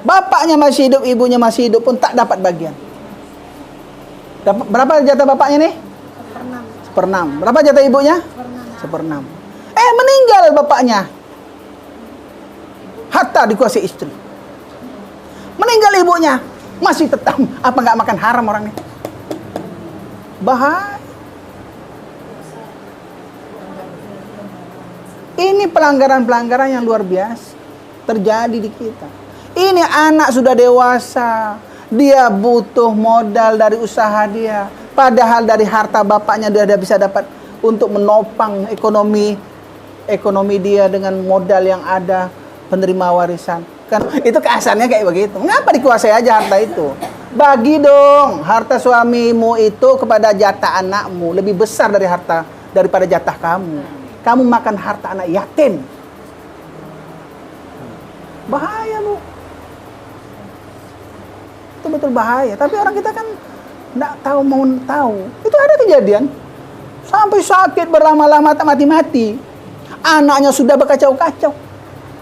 Bapaknya masih hidup, ibunya masih hidup pun tak dapat bagian. Dapat berapa jatah bapaknya nih? 1/6. Berapa jatah ibunya? 1/6. Meninggal bapaknya. Harta dikuasai istri. Meninggal ibunya, masih tetap apa nggak makan haram orang ini? Bahaya. Ini pelanggaran-pelanggaran yang luar biasa terjadi di kita. Ini anak sudah dewasa, dia butuh modal dari usaha dia. Padahal dari harta bapaknya dia bisa dapat untuk menopang ekonomi dia dengan modal yang ada, penerima warisan. Kan itu keasalnya kayak begitu. Mengapa dikuasai aja harta itu? Bagi dong harta suamimu itu kepada jatah anakmu, lebih besar daripada jatah kamu. Kamu makan harta anak yatim. Bahaya, Bu. Itu betul bahaya. Tapi orang kita kan enggak mau tahu. Itu ada kejadian. Sampai sakit berlama-lama tak mati-mati. Anaknya sudah berkacau-kacau.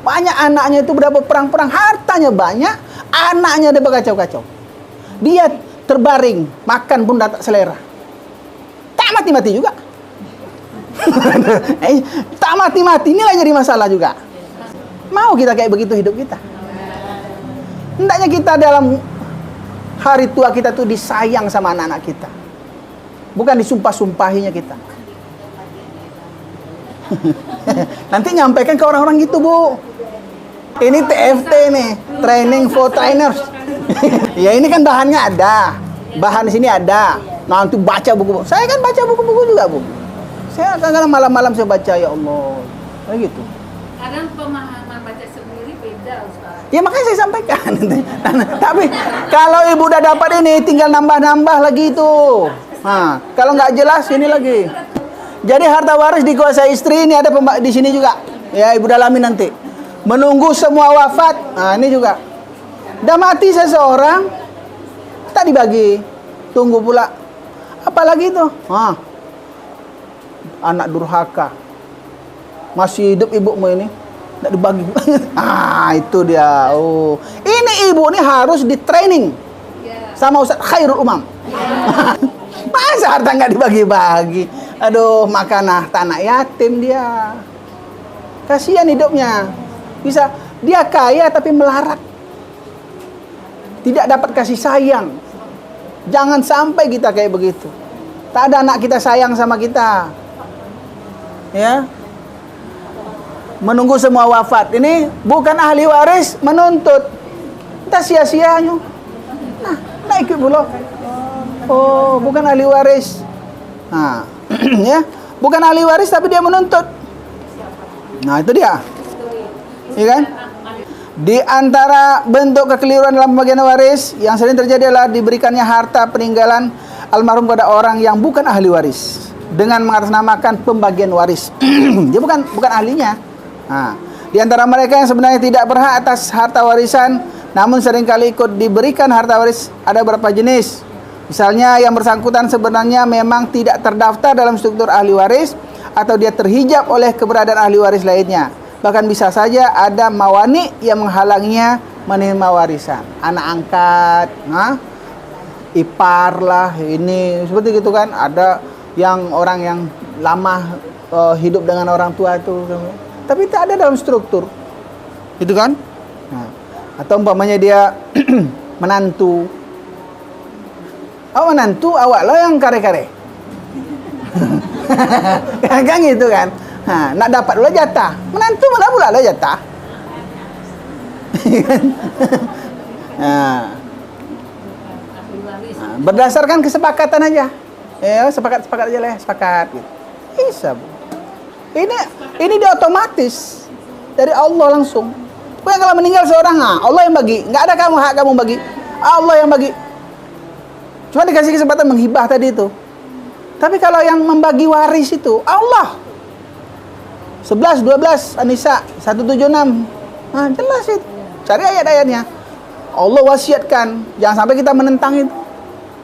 Banyak anaknya itu berapa perang-perang, hartanya banyak, anaknya dia berkacau-kacau. Dia terbaring, makan pun tak selera. Tak mati-mati juga. Tak mati-mati, inilah jadi masalah juga. Mau kita kayak begitu hidup kita? Hendaknya kita dalam hari tua kita tuh disayang sama anak-anak kita. Bukan disumpah-sumpahinya kita. Nanti nyampaikan ke orang-orang gitu, Bu. Ini TFT nih, training for trainers. Ya ini kan bahannya ada. Bahan di sini ada. Nanti baca buku-buku. Saya kan baca buku-buku juga, Bu. Saya kadang-kadang malam-malam saya baca, ya Allah. Kayak gitu. Kadang pemahaman baca sendiri beda, Ustaz. Ya makanya saya sampaikan. Tapi kalau ibu udah dapat ini, tinggal nambah-nambah lagi itu. Nah, kalau nggak jelas ini lagi. Jadi harta waris dikuasai istri ini ada di sini juga. Ya ibu dalami nanti. Menunggu semua wafat. Nah ini juga. Udah mati seseorang, tak dibagi. Tunggu pula. Apalagi itu? Nah, anak durhaka. Masih hidup ibumu ini. Tidak dibagi. Ah itu dia. Oh, ini ibu ini harus di training sama Ustaz Khairul Umam. Masa harta nggak dibagi-bagi? Aduh, makanah tanah yatim dia. Kasihan hidupnya. Bisa dia kaya tapi melarat. Tidak dapat kasih sayang. Jangan sampai kita kayak begitu. Tak ada anak kita sayang sama kita. Ya. Menunggu semua wafat. Ini bukan ahli waris menuntut. Kita sia-sianya. Nah, naik pula. Oh, bukan ahli waris. Nah, ya. Bukan ahli waris tapi dia menuntut. Nah, itu dia. Iya kan? Di antara bentuk kekeliruan dalam pembagian waris yang sering terjadi adalah diberikannya harta peninggalan almarhum pada orang yang bukan ahli waris dengan mengatasnamakan pembagian waris. Dia bukan ahlinya. Nah, di antara mereka yang sebenarnya tidak berhak atas harta warisan namun seringkali ikut diberikan harta waris ada beberapa jenis. Misalnya yang bersangkutan sebenarnya memang tidak terdaftar dalam struktur ahli waris atau dia terhijab oleh keberadaan ahli waris lainnya. Bahkan bisa saja ada mawani yang menghalanginya menerima warisan. Anak angkat, ipar lah, ini seperti gitu kan. Ada yang orang yang lama hidup dengan orang tua itu, tapi tak ada dalam struktur, gitu kan? Nah, atau umpamanya dia menantu, menantu awak lah yang kare-kare, kan gitu kan? Nah, nak dapat pula jatah. Menantu mana pula lah jatah. Nah, berdasarkan kesepakatan aja. Ya, sepakat aja lah, sepakat gitu. Bisa, Bu. Ini dia otomatis dari Allah langsung. Pokoknya kalau meninggal seorang, Allah yang bagi. Enggak ada hak kamu bagi. Allah yang bagi. Cuma dikasih kesempatan menghibah tadi itu. Tapi kalau yang membagi waris itu Allah. 11, 12, An-Nisa 176. Nah, jelas itu. Cari ayat-ayatnya. Allah wasiatkan, jangan sampai kita menentang itu.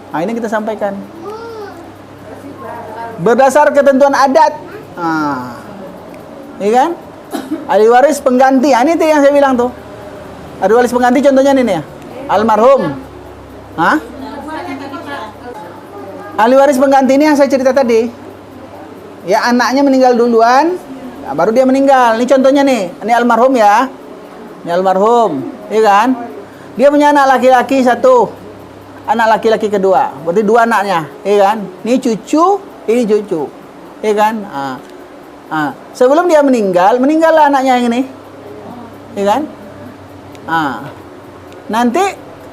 Nah, ini kita sampaikan. Berdasar ketentuan adat. Nah, ini kan? Ahli waris pengganti. Nah, ini yang saya bilang tuh. Ahli waris pengganti contohnya ini nih ya. Almarhum. Hah? Ahli waris pengganti ini yang saya cerita tadi. Ya, anaknya meninggal duluan. Nah, baru dia meninggal. Ini contohnya nih. Ini almarhum ya. Ini almarhum. Iya kan? Dia punya anak laki-laki satu. Anak laki-laki kedua. Berarti dua anaknya. Iya kan? Ini cucu. Ini cucu. Iya kan? Sebelum dia meninggal lah anaknya yang ini. Iya kan? Nanti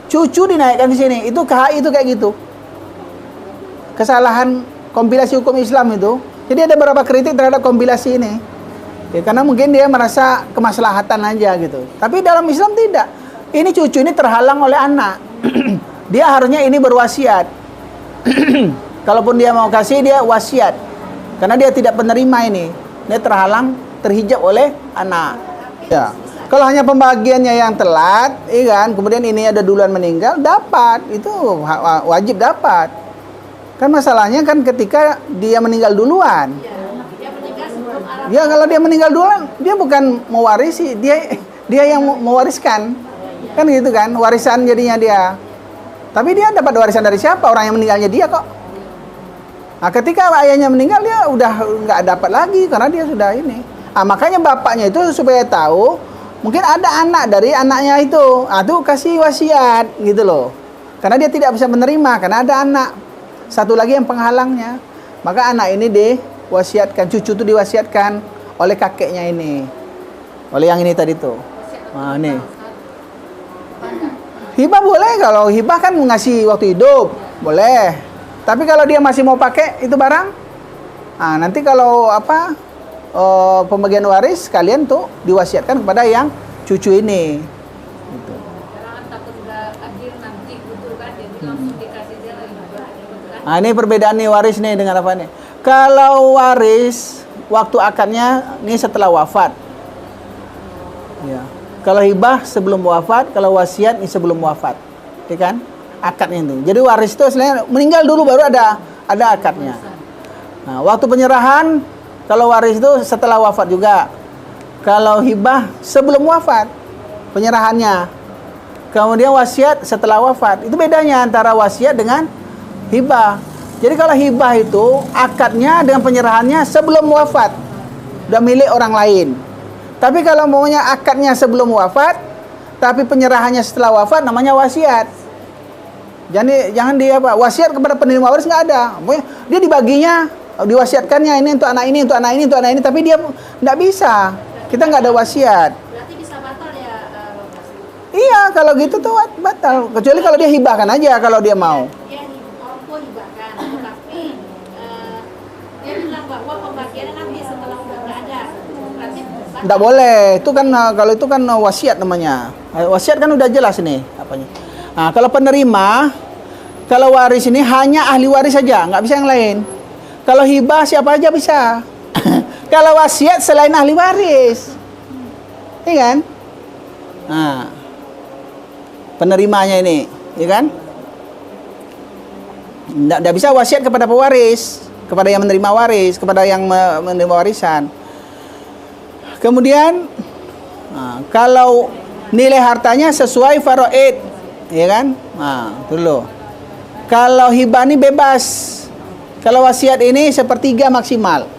cucu dinaikkan di sini. Itu KHI itu kayak gitu. Kesalahan kompilasi hukum Islam itu. Jadi ada beberapa kritik terhadap kompilasi ini. Ya, karena mungkin dia merasa kemaslahatan aja gitu. Tapi dalam Islam tidak. Ini cucu ini terhalang oleh anak. Dia harusnya ini berwasiat. Kalaupun dia mau kasih, dia wasiat. Karena dia tidak penerima ini. Dia terhalang, terhijab oleh anak. Ya. Kalau hanya pembagiannya yang telat, kan, kemudian ini ada duluan meninggal, dapat. Itu wajib dapat. Kan masalahnya kan ketika dia meninggal duluan. Ya kalau dia meninggal duluan, dia bukan mewarisi, dia yang mewariskan. Kan gitu kan, warisan jadinya dia. Tapi dia dapat warisan dari siapa? Orang yang meninggalnya dia kok. Nah, ketika ayahnya meninggal, dia udah nggak dapat lagi karena dia sudah ini. Makanya bapaknya itu supaya tahu, mungkin ada anak dari anaknya itu. Tuh kasih wasiat gitu loh. Karena dia tidak bisa menerima karena ada anak. Satu lagi yang penghalangnya. Maka anak ini diwasiatkan, cucu itu diwasiatkan oleh kakeknya ini. Oleh yang ini tadi tuh. Nah, nih. Hibah boleh, kalau hibah kan ngasih waktu hidup, boleh. Tapi kalau dia masih mau pakai itu barang, nah, nanti kalau apa pembagian waris kalian tuh diwasiatkan kepada yang cucu ini. Gitu. Jangan takut nggak adil nanti gitu kan, jadi langsung dikasih dia lagi gitu kan. Nah, ini perbedaan nih waris nih dengan apa nih? Kalau waris waktu akadnya ini setelah wafat. Ya. Kalau hibah sebelum wafat, kalau wasiat ini sebelum wafat. Ya kan? Akadnya itu. Jadi waris itu sebenarnya meninggal dulu baru ada akadnya. Nah, waktu penyerahan kalau waris itu setelah wafat juga. Kalau hibah sebelum wafat penyerahannya. Kemudian wasiat setelah wafat. Itu bedanya antara wasiat dengan hibah. Jadi kalau hibah itu akadnya dengan penyerahannya sebelum wafat. Udah milik orang lain. Tapi kalau maunya akadnya sebelum wafat, tapi penyerahannya setelah wafat, namanya wasiat. Jangan dia apa? Wasiat kepada penerima waris nggak ada. Dia dibaginya, diwasiatkannya ini untuk anak ini, untuk anak ini, untuk anak ini, tapi dia nggak bisa. Kita nggak ada wasiat. Berarti bisa batal ya, Iya, kalau gitu tuh batal. Kecuali kalau dia hibahkan aja kalau dia mau. dia orang tua hibahkan, tapi dia bilang bahwa pembagiannya nanti setelah udah nggak ada. Berarti Nggak boleh. Itu kan kalau itu kan wasiat namanya. Wasiat kan udah jelas nih apanya. Nah, kalau penerima, kalau waris ini hanya ahli waris saja, nggak bisa yang lain. Kalau hibah siapa aja bisa. Kalau wasiat selain ahli waris. Iya kan? Nah, penerimanya ini, ya kan? Nggak bisa wasiat kepada pewaris, kepada yang menerima waris, kepada yang menerima warisan. Kemudian, nah, kalau nilai hartanya sesuai faraid, ya kan? Nah, dulu. Kalau hibah ini bebas. Kalau wasiat ini sepertiga maksimal.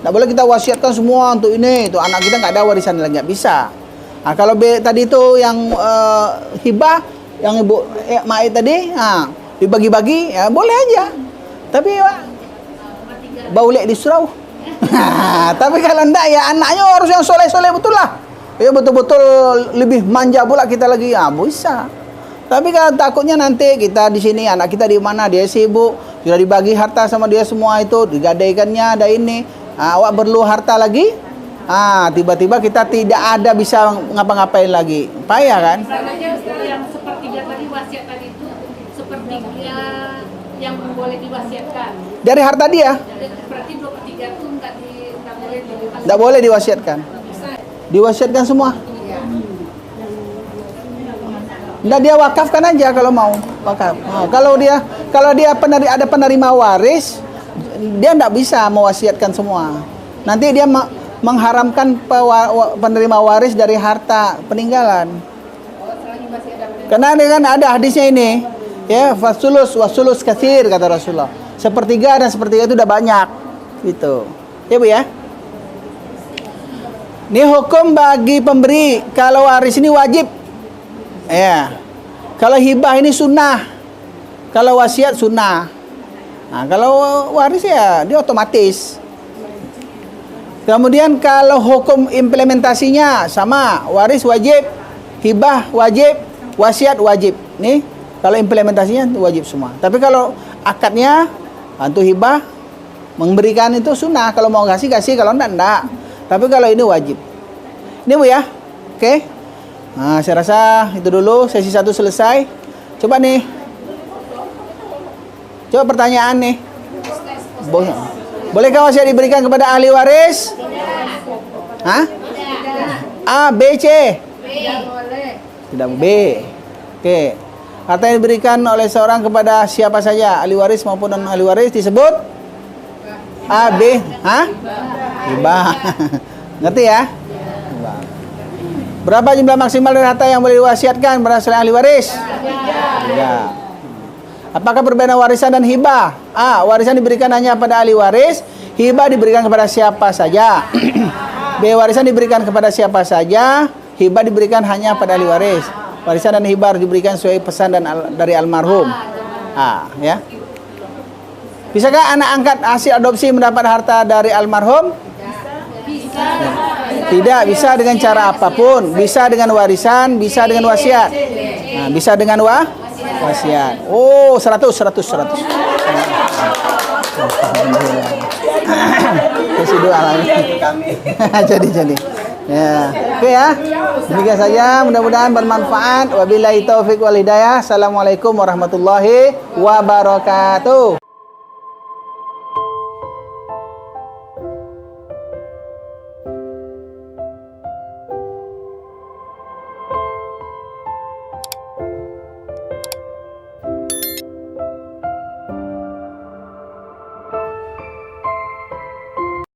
Nggak boleh kita wasiatkan semua untuk ini, itu anak kita nggak ada warisan lagi, nggak bisa. Nah, kalau tadi itu yang hibah, yang ibu Mai tadi, nah, dibagi-bagi, ya boleh aja. Tapi baulek di surau. Tapi kalau enggak ya anaknya harus yang soleh-soleh betul lah. Ya betul-betul lebih manja pula kita lagi, ya bisa. Tapi kalau takutnya nanti kita di sini, anak kita di mana, dia sibuk, sudah dibagi harta sama dia semua itu, digadaikannya ada ini. Awak perlu harta lagi, tiba-tiba kita tidak ada bisa ngapa-ngapain lagi, payah kan? misalnya yang sepertiga tadi wasiat tadi itu sepertiga yang boleh diwasiatkan. Dari harta dia, Berarti 2/3 itu nggak boleh diwasiatkan. tidak boleh diwasiatkan. Diwasiatkan semua. Nggak, dia wakafkan aja kalau mau wakaf. Nah, kalau dia ada penerima waris, dia nggak bisa mewasiatkan semua. Nanti dia mengharamkan penerima waris dari harta peninggalan. Karena kan ada hadisnya ini, ya wasulus katsir kata Rasulullah. Sepertiga dan sepertiga itu udah banyak, gitu. Ya Bu ya. Ini hukum bagi pemberi. Kalau waris ini wajib. Ya. Kalau hibah ini sunnah. Kalau wasiat sunnah. Nah, kalau waris ya dia otomatis. Kemudian kalau hukum implementasinya sama, waris wajib, hibah wajib, wasiat wajib. Nih, kalau implementasinya wajib semua. Tapi kalau akadnya untuk hibah memberikan itu sunnah. Kalau mau kasih, kalau enggak. Tapi kalau ini wajib. Ini Bu ya. Oke. Nah, saya rasa itu dulu sesi 1 selesai. Coba nih. Coba pertanyaan nih. Bolehkah wasiat diberikan kepada ahli waris? Hah? A, B, C? Tidak B. Oke. Harta yang diberikan oleh seorang kepada siapa saja, ahli waris maupun non ahli waris disebut A, B. Hah? Hibah. Ngerti ya? Berapa jumlah maksimal dari harta yang boleh diwasiatkan pada selain ahli waris? 3. Apakah perbedaan warisan dan hibah? A. Warisan diberikan hanya pada ahli waris, hibah diberikan kepada siapa saja. B. Warisan diberikan kepada siapa saja, hibah diberikan hanya pada ahli waris. Warisan dan hibah diberikan sesuai pesan dari almarhum. A. Ya. Bisakah anak angkat hasil adopsi mendapat harta dari almarhum? Tidak, bisa dengan cara apapun. Bisa dengan warisan, bisa dengan wasiat. Nah, bisa dengan wasiat. Oh, 100. Kasih doa lagi. Jadi. Ya. Oke ya. Demikian saja, mudah-mudahan bermanfaat. Wabillahi taufik wal hidayah. Assalamualaikum warahmatullahi wabarakatuh.